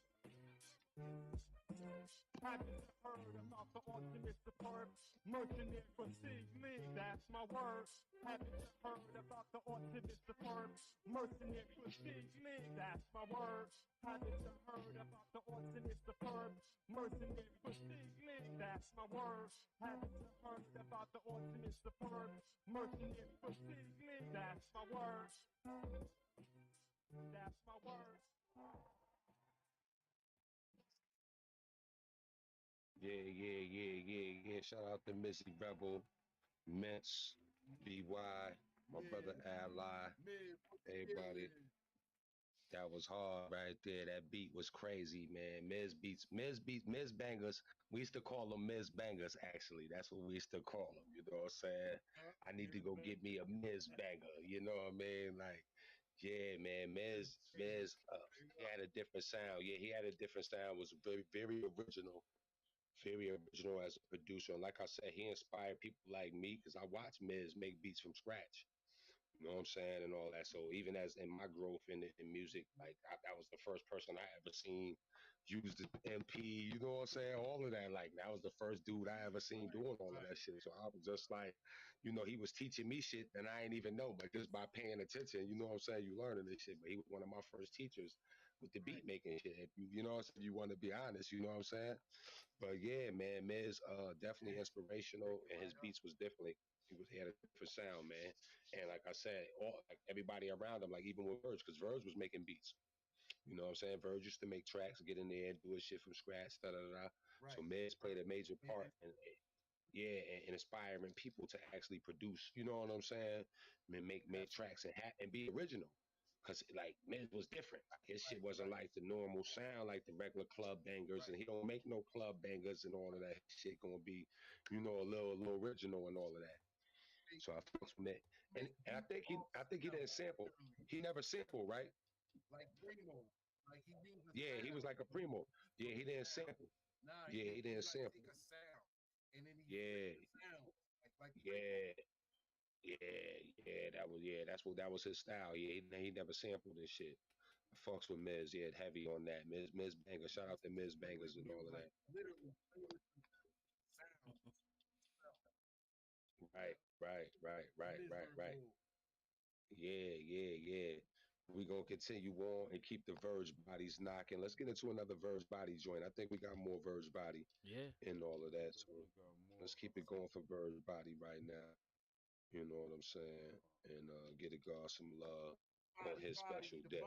haven't heard about the ultimate superb mercenary fatigue league? That's my word. Haven't heard about the ultimate superb mercenary fatigue league? That's my word. Haven't heard about the ultimate superb mercenary fatigue league? That's my word. Haven't heard about the ultimate superb mercenary fatigue league? That's my word. That's my word. Yeah. Shout out to Missy Rebel, Mints, BY, my brother Ally, everybody. That was hard right there. That beat was crazy, man. Miz Bangers. We used to call them Miz Bangers, actually. That's what we used to call them. You know what I'm saying? I need to go get me a Miz Banger. You know what I mean? Like, yeah, man. Miz, he had a different sound. Yeah, he had a different sound. Was very original. Very original as a producer. And like I said, he inspired people like me because I watched Miz make beats from scratch. You know what I'm saying? And all that. So even as in my growth in music, like that was the first person I ever seen use the MP, you know what I'm saying? All of that. Like that was the first dude I ever seen doing all of that shit. So I was just like, you know, he was teaching me shit and I ain't even know, but just by paying attention, you know what I'm saying? You learning this shit. But he was one of my first teachers with the beat making shit. If you know what I'm saying? You want to be honest, you know what I'm saying? But yeah, man, Miz definitely inspirational and his beats was definitely he had a different sound, man. And like I said, all like everybody around him, like even with Verge, because Verge was making beats. You know what I'm saying? Verge used to make tracks, get in there, do his shit from scratch, da da da. Right. So Miz played a major part in yeah, and inspiring people to actually produce. You know what I'm saying? And make tracks and be original. Cause like Miz was different. His shit wasn't like the normal sound, like the regular club bangers, and he don't make no club bangers and all of that shit. Gonna be, you know, a little original and all of that. So I fucks with that, and I think he didn't sample. He never sampled, right? Like Primo. Like he used Yeah, he was like a primo. Yeah, he didn't sample. Nah, Yeah, he didn't sample. Take a sound and then he Yeah, sound like yeah. That was his style. Yeah, he never sampled this shit. I fucks with Miz, yeah, heavy on that. Miz Banger. Shout out to Miz Bangers and all of that. Literally sound. Right. Yeah. We gonna continue on and keep the Verge bodies knocking. Let's get into another Verge body joint. I think we got more Verge body in all of that. So let's keep it going for Verge body right now. You know what I'm saying? And get a God some love on his special day.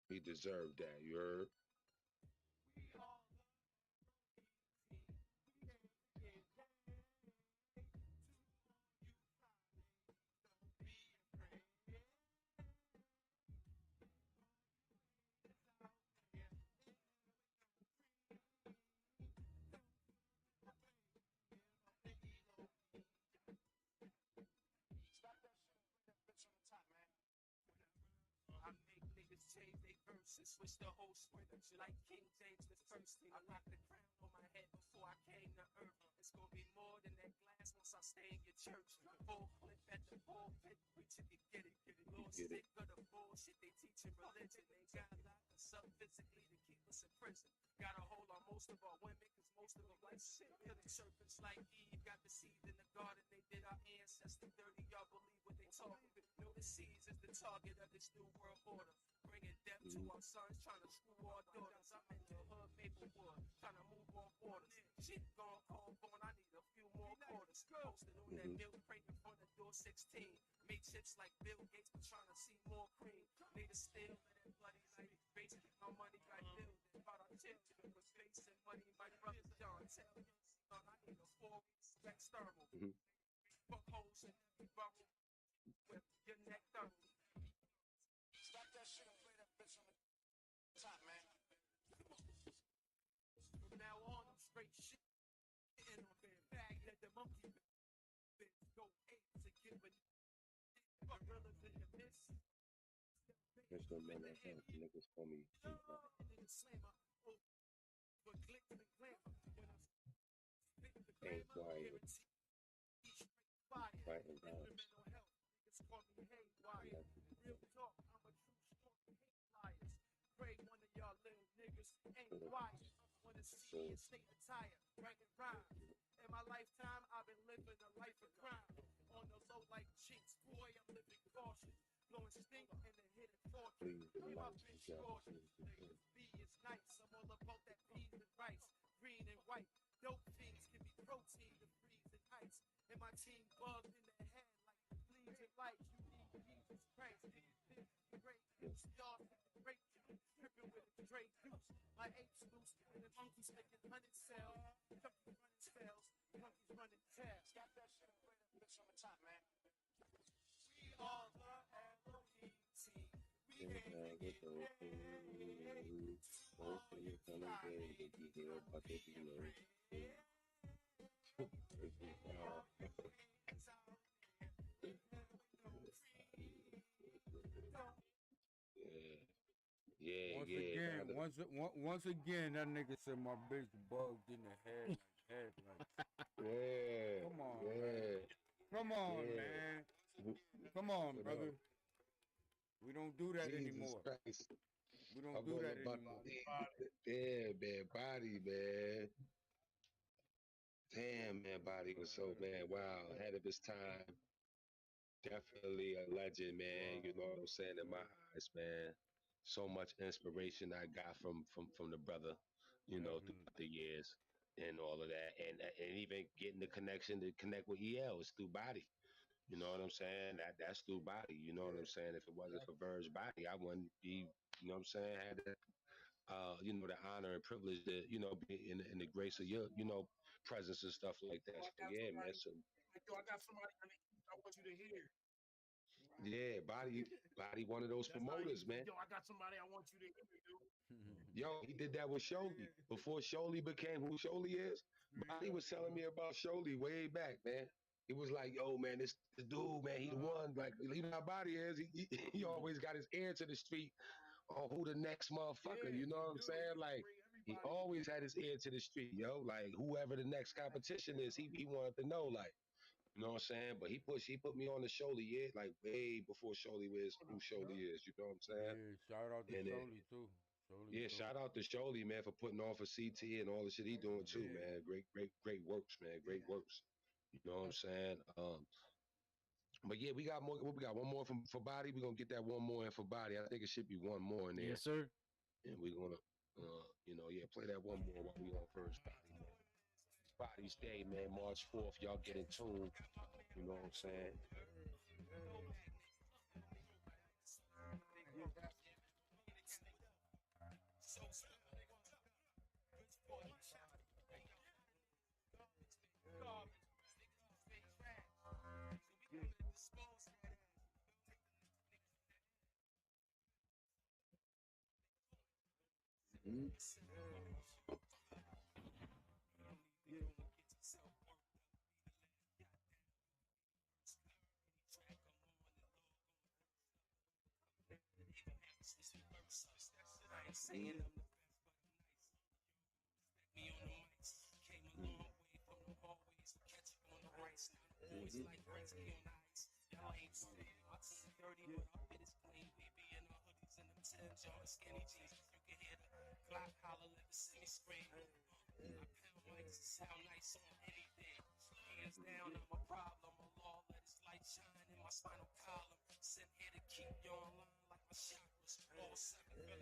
He deserved that. You heard? I make niggas change they verses, switch the whole script like King James the First. I locked the crown on my head before I came to earth. It's gonna be more than that glass once I stay in your church. Full clip at the pulpit, preacher can get it. Lord sick of the bullshit they teach in religion. They got locked us up physically to keep us in prison. Got a hold on most of our women, cause most of them like shit. Killing serpents like Eve, got the seed in the garden. They did our ancestors dirty, y'all believe what they talk. Know the seeds is the target of this new world order. Bringing death to our sons, trying to screw our daughters. I'm in the hood, Maplewood, trying to move on borders. Shit gone cold, born, I need a few more quarters. Posted on that milk crate in front of door 16. Made chips like Bill Gates, but trying to see more cream. Made a steal in that bloody life. Basically, my money got billed. Thought I chilled with face and money. My brother John tell me, son, I need a 4-week external. Fuck holes in every bubble. With your neck thermal. Stop that shit and play that bitch on the top, man. From now on, I'm straight shit. And on their bag that the monkey bits go 8 to give a gorillas in the mist. There's no man that has niggas call me. Ain't quiet. Fighting down. Real talk, I'm a true story. Liars. Pray one of y'all little niggas ain't quiet. Wanna see you stay tired, writing rhymes. In my lifetime, I've been living a life of crime. On the low like cheeks, boy, I'm living cautious. Blowing stink and then hitting fortune. My bitch gorgeous. B is nice. I'm all about that peas and rice. Green and white. Dope things give me protein to freeze and ice. And my team bugged in the head like fleas and lights. You need Jesus Christ. Great stars with the great juice. Dripping with the Dre juice. My apes loose and the monkeys making 100 cells. Junkies running cells. Monkeys running tails. Stop that shit and play that bitch on the top, man. We are the Elohim team. We ain't get ready. Hopefully you're coming good. Did you hear about the dinner? Once again, that nigga said my bitch bugged in the head. Yeah. Come on, yeah. man. Come on, man. Come on, brother. We don't do that Jesus anymore. Christ. We don't do that anymore. Yeah, man, body, man. Damn, man, body was so, man, wow, ahead of his time. Definitely a legend, man. You know what I'm saying? In my eyes, man. So much inspiration I got from the brother, you know, throughout the years and all of that. And even getting the connection to connect with EL is through body. You know what I'm saying? That's through body. You know what I'm saying? If it wasn't for Bird's body, I wouldn't be, you know what I'm saying, had that you know, the honor and privilege to, you know, be in the grace of your, you know, presence and stuff like that. So yeah, man. So I got somebody I want you to hear. yeah, body one of those promoters, man. Yo, I got somebody I want you to hear, dude. Yo, he did that with Sholey. Before Sholey became who Sholey is, Body was telling me about Sholey way back, man. He was like, yo, man, this dude, man, he the one. Like, you know how Body is. He always got his ear to the street on who the next motherfucker, you know what I'm saying? Like, he always had his ear to the street, yo. Like, whoever the next competition is, he wanted to know, like, you know what I'm saying? But he put me on the Sholey, yeah, like way before Sholey was who Sholey is, you know what I'm saying? Yeah, shout out to Sholey too. Shout out to Sholey, man, for putting on for CT and all the shit he doing too, man. Great works, man. Great works. You know what I'm saying? But yeah, we got more. We got one more for Body. We're gonna get that one more in for Body. I think it should be one more in there. Yes, sir. And we're gonna, you know, yeah, play that one more while we on first Body, man. Body's Day, man, March 4th. Y'all get in tune. You know what I'm saying? Mm-hmm. Saying I'm the best, but me on the mics. Came a long way from the hallways. Catch you on the rights. Now the boys like Gretzky on the ice. Y'all ain't see it. My team dirty, but our fit is clean. We be in our hoodies and them Timbs, y'all the skinny jeans. You can hear the Glock holler, let the semi scream. I pound mics, sound nice on anything. Hands down, I'm a problem. A law, let its light shine in my spinal column. Sent here to keep you online like my chakras. All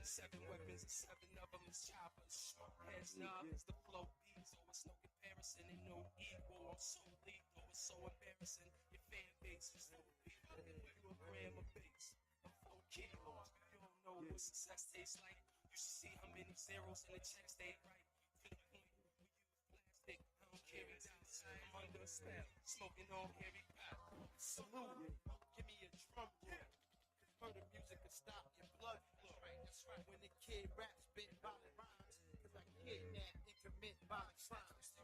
seven weapons, and 7 of them is choppers. Heads knob is the flow beats, so it's no comparison and no equal. I'm so lethal, it's so embarrassing. Your fan base is 4 people, you a gram of base. I'm 4 kilos, you don't know what success tastes like. You should see how many zeros in the check stay right. To the point, we use plastic, I don't carry dollars. I'm under a spell, smoking on Harry Potter. Salute, give me a drum roll. Murder music can stop your blood flow. That's right. When the kid raps, spit violent rhymes. Cause I kidnap and commit violent crimes.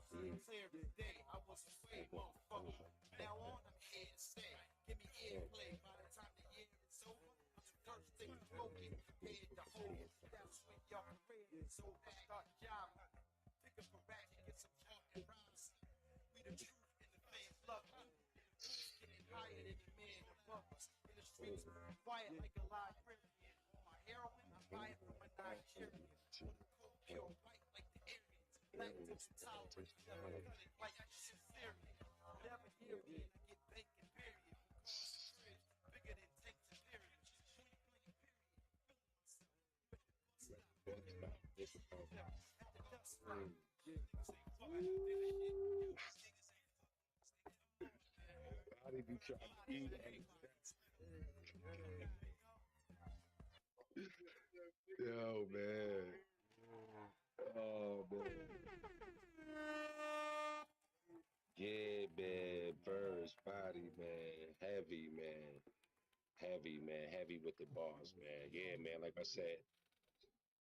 Clear the day, I was afraid, motherfucker. Now on, I'm here to stay. Give me airplay. By the time the year is over, I'm the first thing smoking compared to home. That's when your career is over. Start jobbing. Pick up a rack and get some talk and rhymes. We the truth and the fans love me. Getting higher than the man above us. In the streets, quiet like a librarian. On my heroin, I buy it from a Nigerian. On the coke, pure white like the Aryans. Lactose intolerant, never cut it like I should Syrian. Never hear again, I get bacon, period. Across the bridge, bigger than tanks and periods. Point blank, period. At the dust stop. Body be trying to eat it. Yo, man. Oh, man. Yeah, man. Birds, body, man. Heavy, man. Heavy, man. Heavy with the bars, man. Yeah, man. Like I said,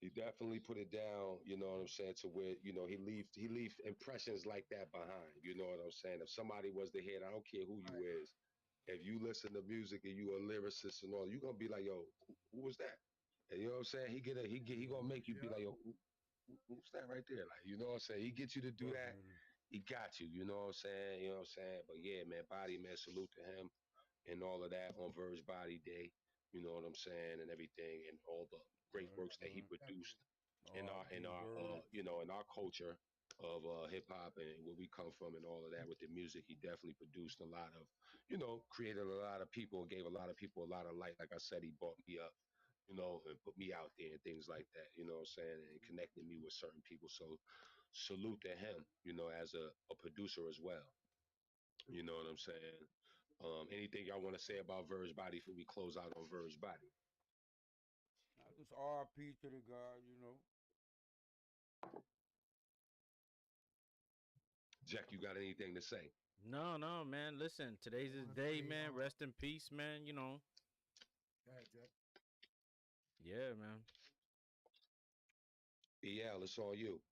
he definitely put it down, you know what I'm saying, to where, he leave impressions like that behind, you know what I'm saying? If somebody was to hear it, I don't care who you is. If you listen to music and you a lyricist and all, you gonna be like, yo, who was that? And you know what I'm saying? He gonna make you be like, yo, who's that right there? Like, you know what I'm saying? He gets you to do that. He got you, you know what I'm saying? You know what I'm saying? But yeah, man, body, man, salute to him and all of that on Verge Body Day. You know what I'm saying, and everything, and all the great works that he produced in our culture of hip hop and where we come from and all of that with the music. He definitely produced a lot of, created a lot of people, gave a lot of people a lot of light. Like I said, he brought me up, and put me out there and things like that. You know what I'm saying, and connected me with certain people. So salute to him, as a producer as well. You know what I'm saying? Anything y'all want to say about Verge Body before we close out on Verge Body? Just RP to the guy, Jack, you got anything to say? No, man. Listen, today's his day, man. Rest in peace, man. Go ahead, Jack. Yeah, man. Yeah, it's all you.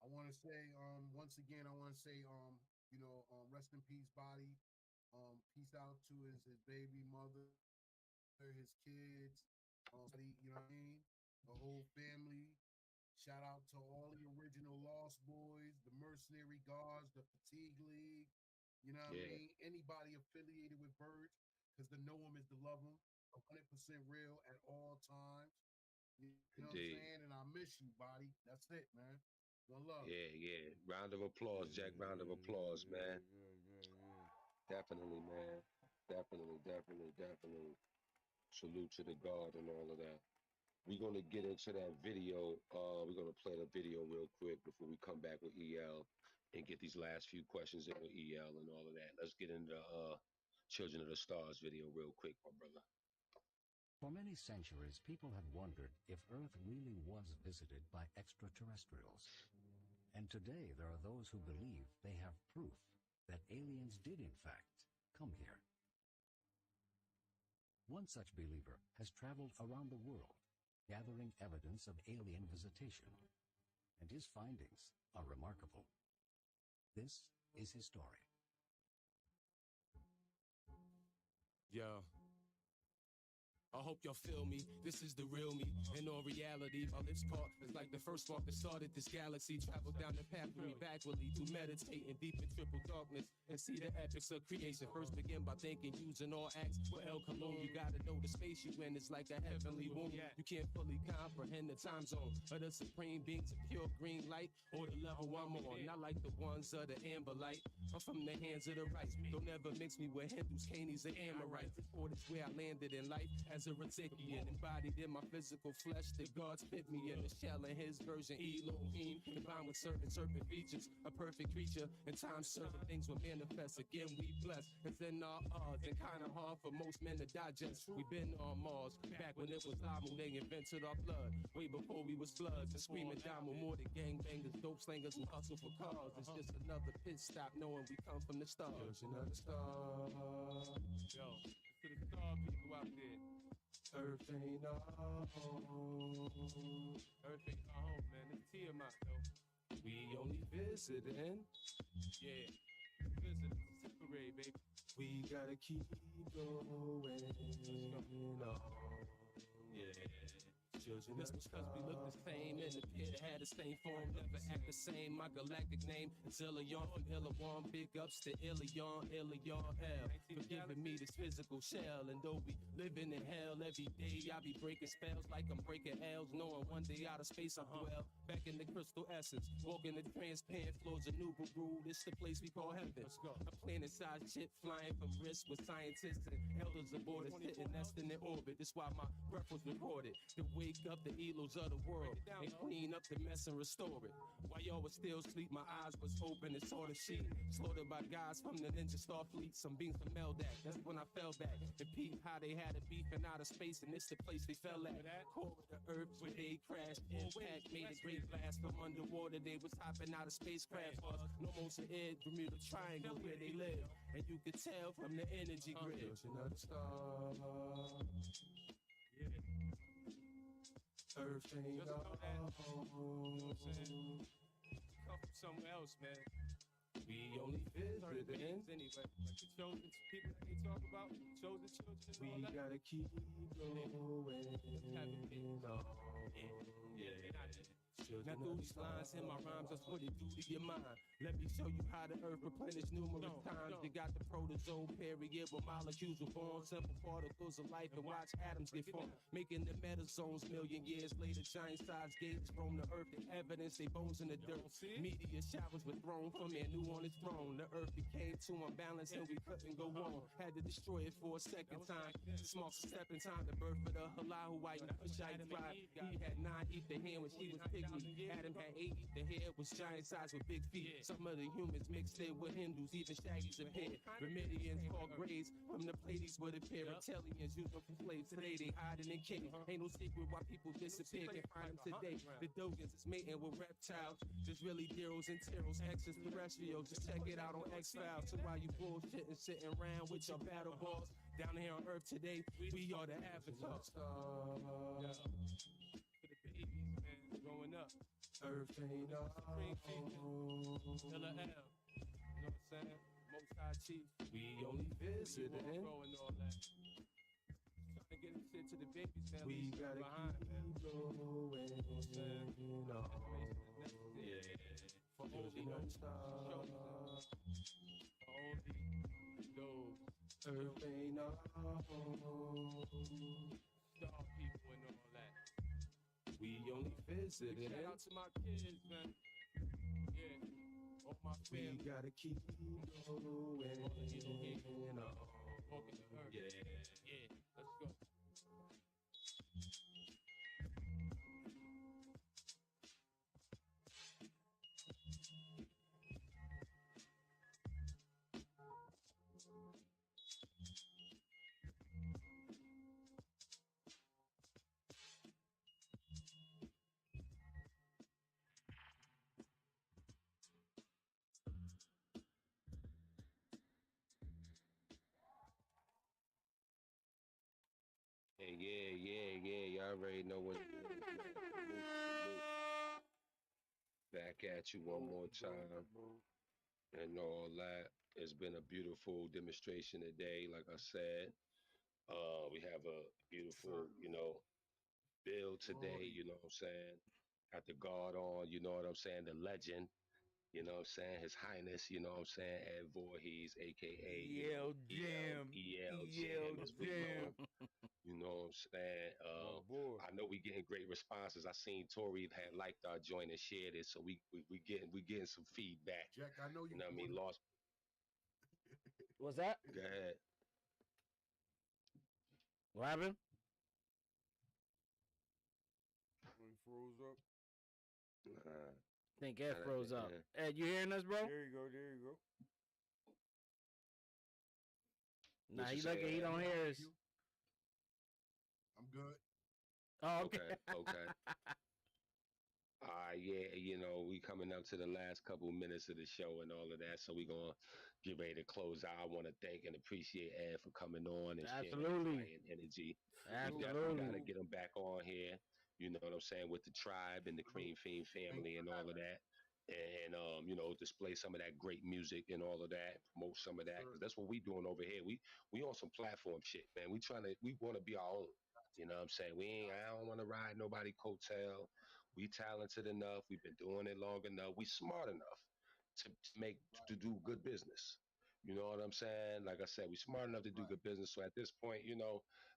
I want to say, once again, rest in peace, body. Peace out to his baby mother, his kids, you know what I mean? The whole family. Shout out to all the original Lost Boys, the Mercenary Guards, the Fatigue League. You know what I mean? Anybody affiliated with Verge, because to know him is to love him. 100% real at all times. You know what I'm saying? And I miss you, body. That's it, man. One love. Yeah. Round of applause, Jack. Round of applause, man. Definitely, man. Definitely. Salute to the God and all of that. We're going to get into that video. We're going to play the video real quick before we come back with EL and get these last few questions in with EL and all of that. Let's get into Children of the Stars video real quick, my brother. For many centuries, people have wondered if Earth really was visited by extraterrestrials. And today, there are those who believe they have proof that aliens did, in fact, come here. One such believer has traveled around the world, gathering evidence of alien visitation, and his findings are remarkable. This is his story. Yo. I hope y'all feel me, this is the real me. In all reality, my lips caught is like the first spark that started this galaxy. Traveled down the path with me backwardly to meditate in deep and triple darkness and see the epics of creation. First begin by thinking, using all acts for El Cologne. You gotta know the space you in is like a heavenly womb. You can't fully comprehend the time zone of the supreme beings of pure green light or the level I'm on. Not like the ones of the amber light. I'm from the hands of the right. Don't ever mix me with Hindus, Canis, and Amorites. Or it's where I landed in life as a Reticulan, embodied in my physical flesh that God spit me in the shell in his version Elohim, combined with certain serpent features, a perfect creature. In time certain things will manifest. Again we blessed. It's in our odds and kinda hard for most men to digest. We've been on Mars back when it was Lamu. They invented our blood way before we was floods and screaming Damu. More than gangbangers, dope slangers who hustle for cars. It's just another pit stop knowing we come from the stars. Another star. Yo, to the star people out there. Earth ain't our home. Earth ain't our home, man. It's Tiamat, though. We only visiting. Yeah, visiting. Separate, baby. We gotta keep going on. Yeah. This was cause we look the same and the pit had the same form, never act the same. My galactic name is Ilion from Ilion. Big ups to Ilion, Ilion L. For giving me this physical shell. And though we living in hell every day, I be breaking spells like I'm breaking L's. Knowing one day out of space I'll dwell back in the crystal essence, walking the transparent floors of Nubaru. This the place we call heaven. A planet-sized chip flying from risk with scientists and elders aboard us hitting nesting in orbit. That's why my breath was recorded. The wake up the elos of the world and clean up the mess and restore it. While y'all was still asleep, my eyes was open and saw the sheep slaughtered by guys from the Ninja Star fleet. Some beams from Meldak. That's when I fell back and peeped how they had a beef in outer space, and it's the place they fell at. Core of the earth where they crashed. Impact made a great blast from underwater. They was hopping out of spacecraft. No motion air, Bermuda Triangle where they live, and you could tell from the energy grid. Another star. Yeah. Earth ain't our home. Come from somewhere else, man. We only visiting anyway. Like the chosen people that they talk about, chosen children and all that. We gotta keep going on. Yeah. Now through these lines in my rhymes, that's what it do to your mind. Let me show you how the earth replenished numerous times. You got the protozoa period where molecules were born, simple particles of life, and watch atoms get formed, making the metazones. Million years later, giant-sized gates roam the earth, the evidence they bones in the dirt. Meteor showers were thrown from man new on its throne. The earth became too unbalanced and we couldn't go on. Had to destroy it for a second time. This marks a step in time, the birth of the Halahu white Cushite tribe. He had 9 ether hand when she was pygmy. Adam had 8 ether hair, was giant size with big feet. Some of the humans mixed in with Hindus, even Shaggy's appeared. Remedians called grays from the Pleiades would appear. Reptilians used them for slaves. Today they hiding in caves. Ain't no secret why people disappear. Can't find them today. The Dogans is mating with reptiles. There's really Deros and Teros, extraterrestrials. Just check it out on X-Files. So while you bullshitting, sitting around with your battle balls, down here on Earth today, we are the avatars. For the babies, man, growing up. Earth ain't our home. Killer L. You know what I'm saying? Most High Chief. We only visiting. Growing all that. Trying to get this shit to the babies, man. We gotta behind, keep going on. Yeah. For only no stars. For only those. Earth ain't our home. Star people and all that. We only visiting. Shout out to my kids, man. Yeah. All my family. We gotta keep going on. Yeah. Y'all already know what it is, man. Back at you one more time and all that. It's been a beautiful demonstration today. Like I said, we have a beautiful, build today. You know what I'm saying? Got the guard on. You know what I'm saying? The legend. You know what I'm saying? His Highness, you know what I'm saying? Ed Voorhees, aka Jim. Jim, as we know him. You know what I'm saying? My boy. I know we getting great responses. I seen Tori had liked our joint and shared it, so we getting some feedback. Jack, I know You know what I mean? Lost. What's that? Go ahead. What happened? He froze up. I think Ed froze up. Ed, you hearing us, bro? There you go. There you go. Nah, he lucky he don't hear us. I'm good. Oh, okay. Okay. Yeah, we coming up to the last couple minutes of the show and all of that, so we gonna get ready to close out. I want to thank and appreciate Ed for coming on and Absolutely. sharing his light and energy. Absolutely. We definitely gotta get him back on here. You know what I'm saying, with the tribe and the Cream Fiend family and all of that. And display some of that great music and all of that, promote some of that, because that's what we doing over here. We on some platform shit, man. We want to be our own. You know what I'm saying? I don't want to ride nobody coattail. We talented enough. We've been doing it long enough. We smart enough to do good business. You know what I'm saying? Like I said, we smart enough to do good business. So at this point,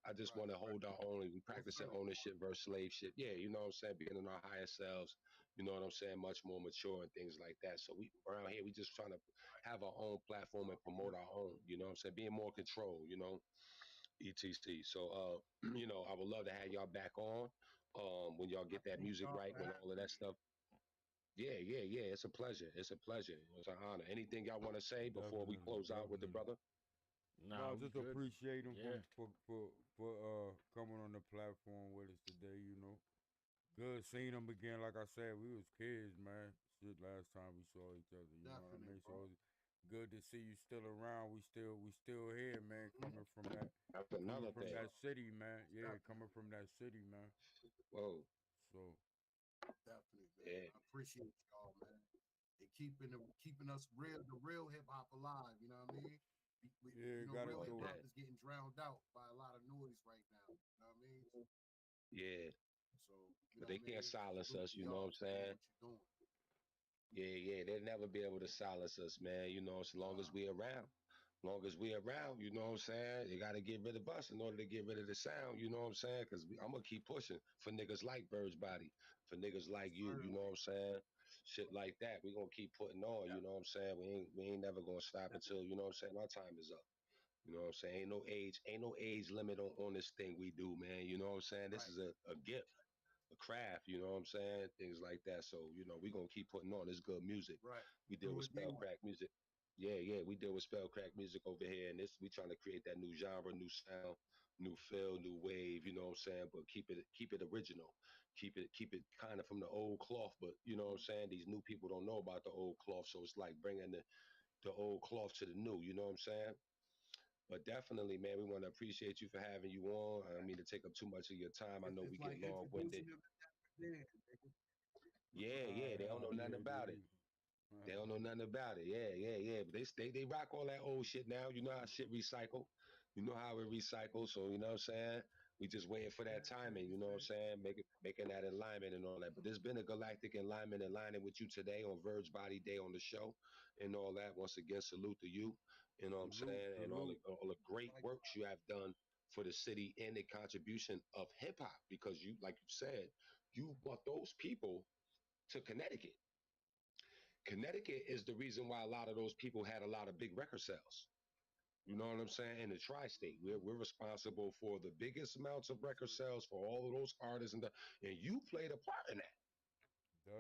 I just want to hold our own. We practicing ownership versus slave shit. Yeah, you know what I'm saying? Being in our higher selves. You know what I'm saying? Much more mature and things like that. So we around here, we just trying to have our own platform and promote our own. You know what I'm saying? Being more control. etc. So I would love to have y'all back on when y'all get that music right, when all of that stuff. Yeah. It's a pleasure. It's a pleasure. It's an honor. Anything y'all want to say before we close out with the brother? No, just appreciate him for coming on the platform with us today. Good seeing him again. Like I said, we was kids, man. Shit, last time we saw each other. You know what I mean? So it's good to see you still around. We still here, man. Coming from that. That's another from thing. that city, man. Yeah, coming from that city, man. Whoa. So definitely, man. I appreciate y'all, man. And keeping us the real hip hop alive. You know what I mean? Real hip hop is getting drowned out by a lot of noise right now. You know what I mean? Yeah. So, but they can't silence us. You know what I'm saying? Yeah. They'll never be able to silence us, man. As long as we around. Long as we around, you know what I'm saying? You got to get rid of us in order to get rid of the sound, you know what I'm saying? Because I'm going to keep pushing for niggas like Bird's Body, for niggas like you know what I'm saying? Shit like that. We going to keep putting on, you know what I'm saying? We ain't never going to stop until, you know what I'm saying, our time is up. You know what I'm saying? Ain't no age limit on this thing we do, man. You know what I'm saying? This is a gift, a craft, you know what I'm saying? Things like that. So, we going to keep putting on this good music. Right. We deal with spell crack music. Yeah, we deal with spell crack music over here, and we trying to create that new genre, new sound, new feel, new wave. You know what I'm saying? But keep it original, keep it kind of from the old cloth. But you know what I'm saying? These new people don't know about the old cloth, so it's like bringing the old cloth to the new. You know what I'm saying? But definitely, man, we want to appreciate you for having you on. I don't mean to take up too much of your time. I know we get long winded. Yeah, they don't know nothing about it. They don't know nothing about it. Yeah. But they rock all that old shit now. You know how shit recycle. You know how it recycles. So you know what I'm saying? We just waiting for that timing, you know what I'm saying? Making that alignment and all that. But there's been a galactic alignment aligning with you today on Verge Body Day on the show and all that. Once again, salute to you. You know what I'm saying? And all the great works you have done for the city and the contribution of hip hop. Because you, like you said, you brought those people to Connecticut. Connecticut is the reason why a lot of those people had a lot of big record sales. You know what I'm saying? In the tri-state, we're responsible for the biggest amounts of record sales for all of those artists, and you played a part in that.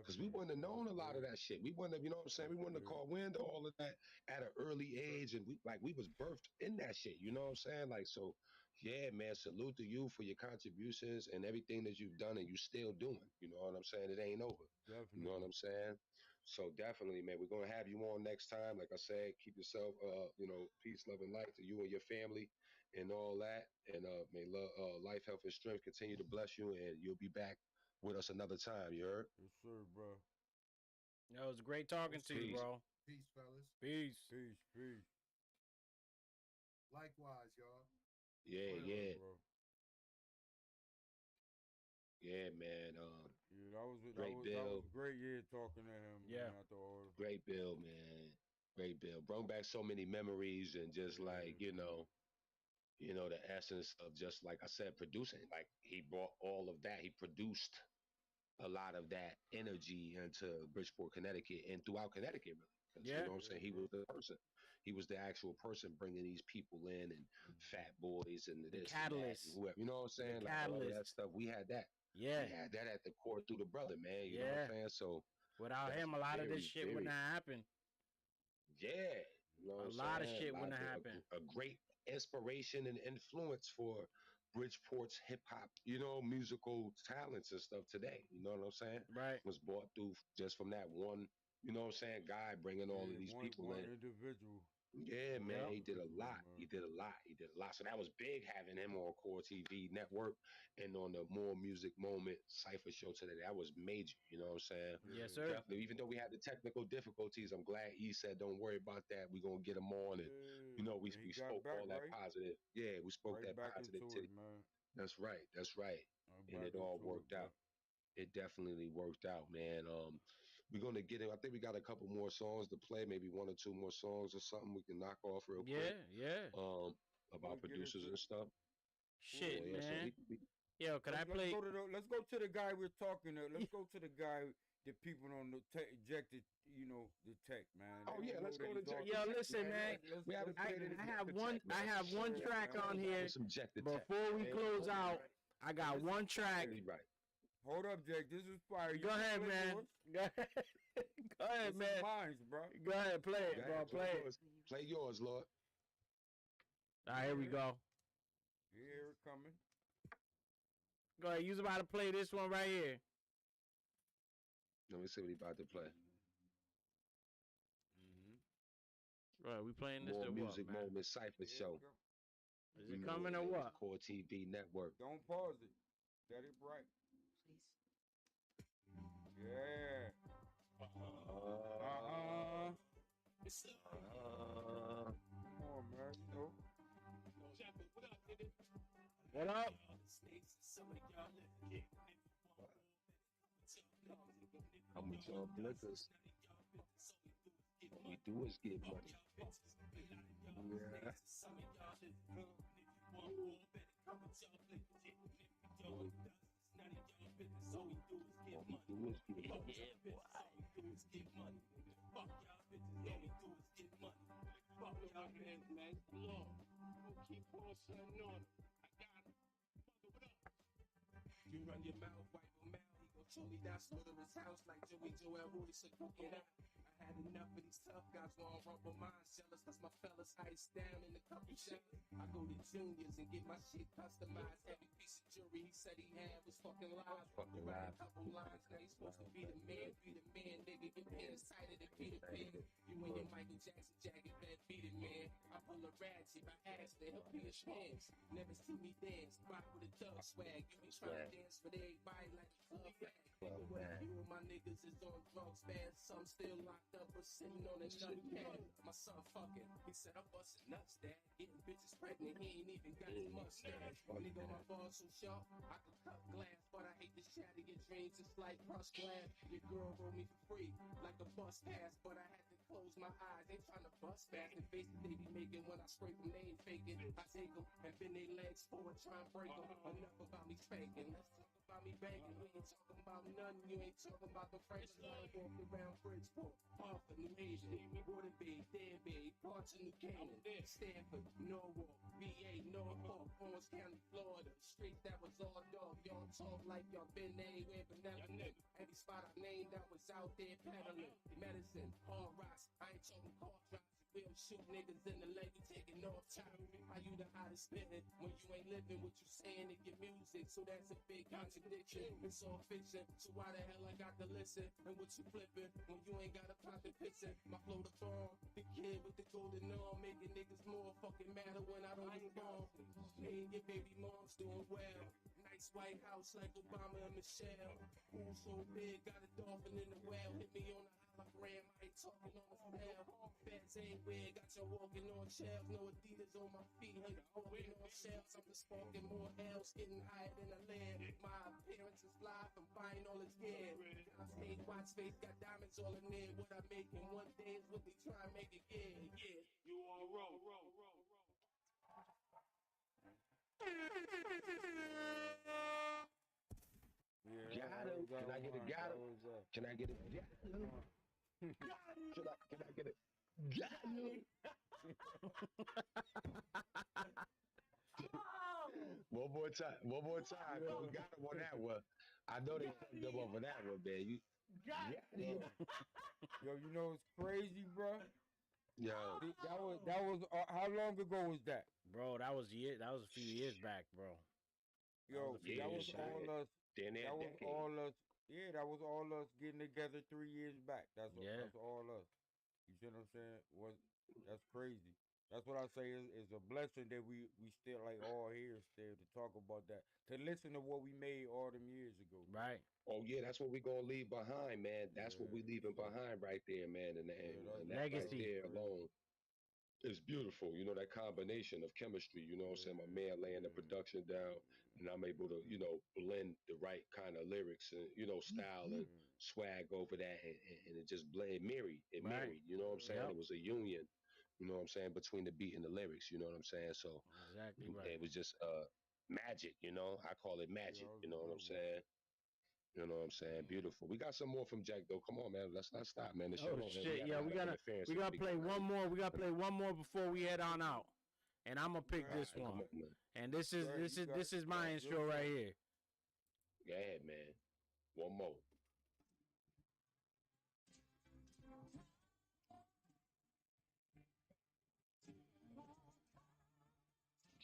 Because we wouldn't have known a lot of that shit. We wouldn't have, you know what I'm saying? We wouldn't have caught wind of all of that at an early age, and we was birthed in that shit. You know what I'm saying? Like, so, yeah, man, salute to you for your contributions and everything that you've done and you still doing. You know what I'm saying? It ain't over. Definitely. You know what I'm saying? So definitely, man, we're gonna have you on next time. Like I said, keep yourself, peace, love, and light to you and your family and all that. And may life, health, and strength continue to bless you, and you'll be back with us another time. You heard? Yes, sir, bro. Yo, it was great talking to you, Peace. bro. Peace, fellas. Peace. Peace, peace. Likewise, y'all. Yeah, Whatever, yeah, bro. yeah, man. Yeah, that was Great that Bill. was a great year talking to him. Yeah. Man, after all. Great Bill, man. Great Bill. Brought back so many memories and just like, the essence of just like I said, producing. Like he brought all of that. He produced a lot of that energy into Bridgeport, Connecticut, and throughout Connecticut, really. 'Cause, Yeah. you know what I'm saying? He was the person. He was the actual person bringing these people in and Fat Boys and this and that catalyst. and whoever. You know what I'm saying? The Like all of that catalyst. stuff. We had that. Yeah. We had that at the core through the brother, man. You know what I'm saying? So Without that's him, a lot of this very, shit wouldn't very- have happened. Yeah. You know what A I'm lot of saying? shit Lot wouldn't of- have happened. A great inspiration and influence for Bridgeport's hip hop, musical talents and stuff today. You know what I'm saying? Right. Was brought through just from that one, guy bringing all of these people one in. individual. Yeah, man, Yep. he did a lot. Man. He did a lot. He did a lot. So that was big having him on Core TV Network and on the More Music Moment Cypher show today. That was major. You know what I'm saying? Yes, sir. Definitely. Even though we had the technical difficulties, I'm glad he said, "Don't worry about that. We're gonna get him on." And we And he got spoke back, all that right? positive. Yeah, we spoke Right that back positive into to it, man. That's right. That's right. Right And back it all into worked bro. out. It definitely worked out, man. We're gonna get it. I think we got a couple more songs to play, maybe one or two more songs or something we can knock off real quick. Yeah. About We'll get producers into- and stuff. Shit, Yeah, so man. Yo, could I play? Let's go to the guy we're talking to. Let's go to the guy that people don't know ejected. The tech, man. Oh They yeah, don't let's know go that to he's Jack. Yo, listen, man. We haven't I played any have Jack one. Attack, I man. have one track on here. Some Jack the Tech. Before we Man. close out, I got one track. Right. Hold up, Jack. This is fire. You Go can ahead, play man. yours. Go ahead. Go ahead, This man. is mine, bro. Go ahead, play it, bro. Play it. Yours. Play yours, Lord. All right, here we go. Here it coming. Go ahead. You's about to play this one right here. Let me see what he about to play. Right, we playing this More or Music what, man? Moment Cypher Show. Is it coming or what? Core TV Network. Don't pause it. Let it bright. Yeah. Come on, man. What up? How much y'all blickers? What we do is get money. Yeah. What we do is get money. You run your mouth, wipe him out. He gon' show me that sort of his house like Joey Joel Royce a cooking out. I had enough of these tough guys wanna rumble mine sellers. Cause my fellas iced down in a couple showers. I go to Juniors and get my shit customized. Every piece of jewelry he said he had was fucking live. Fucking Write live. a couple lines, now he's supposed to be the man, nigga. Your pants tighter than Peter Pan. You and your Michael Jackson jacket, bad beat it, man. I pull a ratchet by accident, help me his pants. Never see me dance, rock with a thug swag. You be trying to dance for everybody like a club bag. You and my niggas is on drugs, man. Some still locked up or sitting on another pad. My son fucking, he said I'm busting nuts, dad. Getting bitches pregnant, he ain't even got his mustache. Nigga, my balls so sharp, I could cut glass, but I hate to shatter your dreams. It's like crushed glass. Your girl wrote me for free, like a bus pass, but I had to close my eyes. They trying to bust back the faces they be making when I scrape them. They ain't faking. I take them and bend their legs forward, try and break them. Enough about me spanking. Let's talk about me banging. We ain't talking about nothing. You ain't talking about the French line. Walked around Bridgeport, Arthur, New Haven, Water Bay, Danbury, parts of New Canaan, Stanford, Norwalk, VA, Norfolk, Orange County, Florida. Street that was all dog. Y'all talk like y'all been anywhere but never knew. Any spot I named, I was out there peddling. Medicine, all rocks. I ain't talking car drops. We'll shoot niggas in the leg, we taking off top. How you the hottest spitting when you ain't living what you saying in your music? So that's a big contradiction. It's all fiction. So why the hell I got to listen? And what you flipping when you ain't got a pocket picture? My flow the bomb, the kid with the golden arm, making niggas more fucking matter when I don't respond. Hey, your baby mom's doing well. Nice White House like Obama and Michelle. Moon so big, got a dolphin in the well. Hit me on the hologram, I ain't talking on the spell. Feds ain't weird, got you walking on shelves. No Adidas on my feet, honey, walking on shelves. I'm just sparking more L's, getting higher than a land. My appearance is live, I'm buying all his gear. Cops hate, watch face, got diamonds all in there. What I make in one day is what they try and make it, yeah. You on roll. Yeah, Got him. Can I get a got him? Can I get a got him? Can I get a got him? One more time. We got him on that one. I know they fucked up over that one, man. You got him. Yo, you know it's crazy, bro. Yo, that was how long ago was that? Bro, that was a few years back, bro. Yo, Yeah, that was all us. Damn near That was decade. all us. Yeah, that was all us getting together 3 years back. That's all us. You see what I'm saying? That's crazy. That's what I say is a blessing that we still like all here still to talk about that. To listen to what we made all them years ago. Right. Oh yeah, that's what we gonna leave behind, man. That's what we leaving behind right there, man. And that right legacy. there alone is beautiful. You know, that combination of chemistry, you know what I'm saying? My man laying the production down and I'm able to, you know, blend the right kind of lyrics and, you know, style and swag over that and it just blend married. It married, you know what I'm saying? It was a union, you know what I'm saying, between the beat and the lyrics, you know what I'm saying? So exactly right. it was just magic, you know. I call it magic, you know what I'm saying? You know what I'm saying? Beautiful. We got some more from Jack though. Come on, man. Let's not stop, man. The show Oh shit! Yeah, we gotta play one more. We gotta play one more before we head on out. And I'm gonna pick this one. On, and this is my intro right here. Go ahead, man. One more.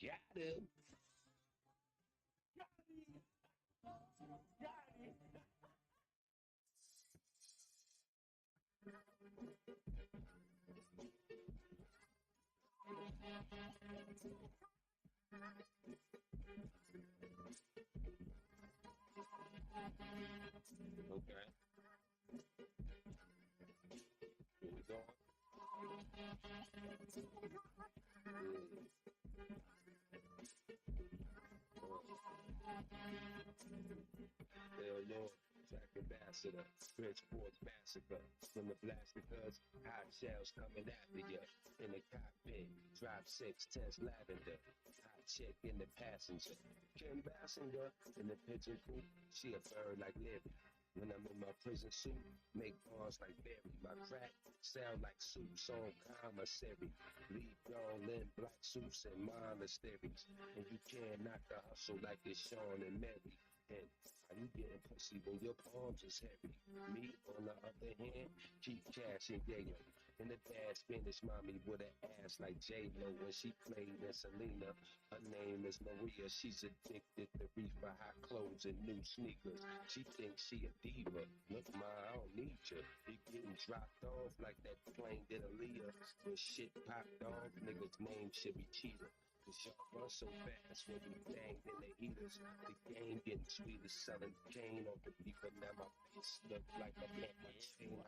Got him. Okay. Here we go. Hell Lord, Jack Ambassador, Prince Sports Massacre, from the blasted guns, hot shells coming after you. In the cockpit, drop 6, test lavender, hot chick in the passenger. Kim Bassinger in the pigeon coop, she a bird like Livy. When I'm in my prison suit, make bars like Barry. My crack sound like soups on commissary. Leave y'all in black suits and monasteries. And you can't knock the hustle like it's Sean and Mary. And how you getting pussy when your palms is heavy? Me, on the other hand, keep cashing yayo. In the bad Spanish mommy with an ass like J-Lo when she played in Selena. Her name is Maria, she's addicted to reefer, hot clothes and new sneakers. She thinks she a diva. Look, ma, I don't need you. You getting dropped off like that plane did Aaliyah. When shit popped off, niggas' name should be Cheetah. Cause y'all run so fast when we banged in the heaters. The game getting sweeter, selling cane off the beeper. Now my face look like I'm on my chain.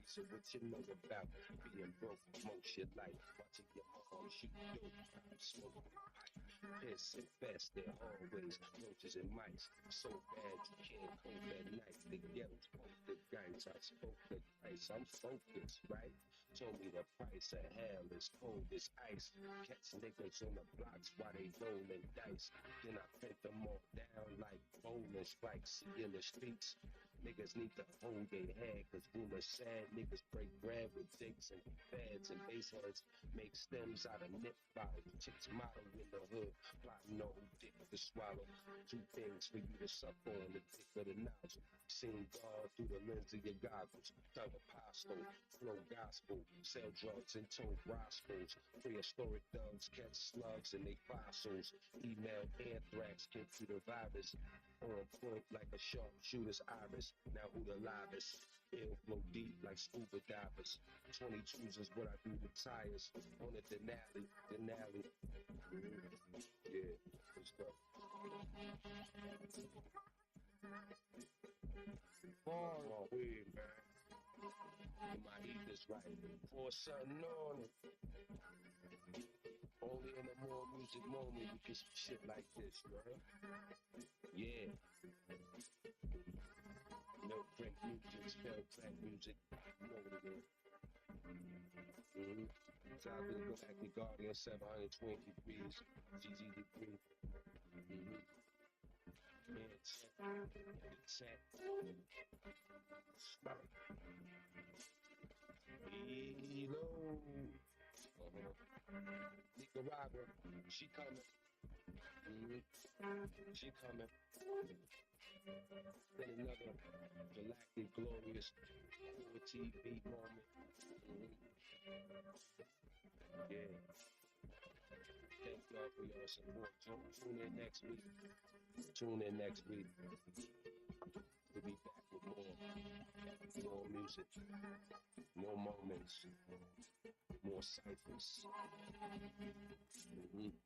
So what you know about being broke most your life? Watching your mom shoot dope, I'm smoking pipe. Piss infested always, roaches and mice. So bad you can't hold that knife. The ghetto's broke the dice. I spoke the price, I'm focused, right? Told me the price of hell is cold as ice. Catch niggas on the blocks while they rolling dice. Then I print them all down like bowling spikes in the streets. Niggas need to hold their head, cause rumors sad niggas break bread with dicks and feds and base heads. Make stems out of nip bottles. Chicks model in the hood, plotting no dick to swallow. 2 things for you to suck on, the dick of the nozzle. Seeing God through the lens of your goggles. Tongue apostle, flow gospel, sell drugs and tote gospels. Prehistoric thugs catch slugs and they fossils. Email anthrax, computer virus. On point like a sharpshooter's iris. Now who the livest? Ill flow deep like scuba divers. 22s is what I do with tires. On the Denali. Yeah. Come on, weird, man. You might eat this right. Pour something on it. Only in a more music moment you get some shit like this, you know? Yeah. No drink music, spell track music. You know what it is. Shout out to the Galactic Guardian, 720 degrees, GG degree. Set. Stop. Reload. Nicaragua, she coming. She coming. Then another galactic, glorious, cool TV moment. Yeah. Thank y'all for your support. Tune in next week. Tune in next week. We'll be back with more music, more moments, more ciphers. Sweet.